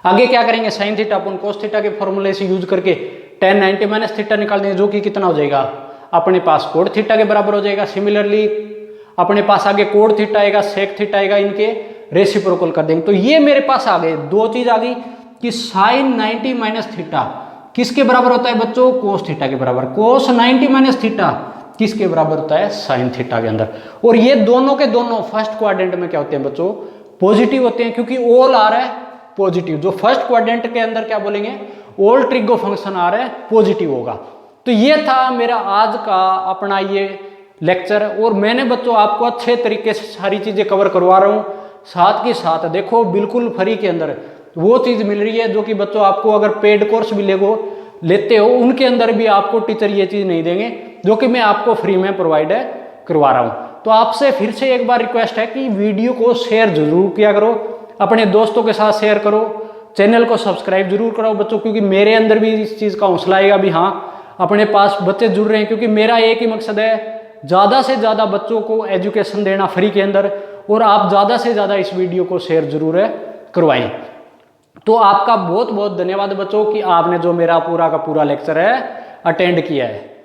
आगे क्या करेंगे, sine theta upon cos theta के फॉर्मूले से यूज करके टेन 90 माइनस थीटा निकाल देंगे, जो कि कितना हो जाएगा, अपने पास कोड थीटा के बराबर हो जाएगा। सिमिलरली अपने पास आगे कोड थीटा आएगा, सेक थीटा आएगा, इनके रेसिप्रोकल कर देंगे। तो ये मेरे पास आ गए, दो चीज आ गई कि साइन 90 माइनस थीटा किसके बराबर होता है बच्चों, कोस थीटा के बराबर, कोस 90 माइनस थीटा किसके बराबर होता है, साइन थीटा के अंदर। और ये दोनों के दोनों फर्स्ट क्वाड्रेंट में क्या होते हैं बच्चों, पॉजिटिव होते हैं, क्योंकि ऑल आ रहा है पॉजिटिव। जो फर्स्ट क्वाड्रेंट के अंदर क्या बोलेंगे, ऑल ट्रिगो फंक्शन आ रहा है पॉजिटिव होगा। तो ये था मेरा आज का अपना ये लेक्चर, और मैंने बच्चों आपको अच्छे तरीके से सारी चीजें कवर करवा रहा हूँ। साथ के साथ देखो बिल्कुल फ्री के अंदर वो चीज मिल रही है जो कि बच्चों आपको अगर पेड कोर्स भी लेते हो उनके अंदर भी आपको टीचर ये चीज नहीं देंगे, जो कि मैं आपको फ्री में प्रोवाइड करवा रहा हूँ। तो आपसे फिर से एक बार रिक्वेस्ट है कि वीडियो को शेयर जरूर किया करो, अपने दोस्तों के साथ शेयर करो, चैनल को सब्सक्राइब जरूर कराओ बच्चों, क्योंकि मेरे अंदर भी इस चीज़ का हौसला आएगा भी हाँ अपने पास बच्चे जुड़ रहे हैं, क्योंकि मेरा एक ही मकसद है ज़्यादा से ज़्यादा बच्चों को एजुकेशन देना फ्री के अंदर, और आप ज़्यादा से ज़्यादा इस वीडियो को शेयर जरूर करवाएं। तो आपका बहुत बहुत धन्यवाद बच्चों कि आपने जो मेरा पूरा का पूरा लेक्चर है अटेंड किया है।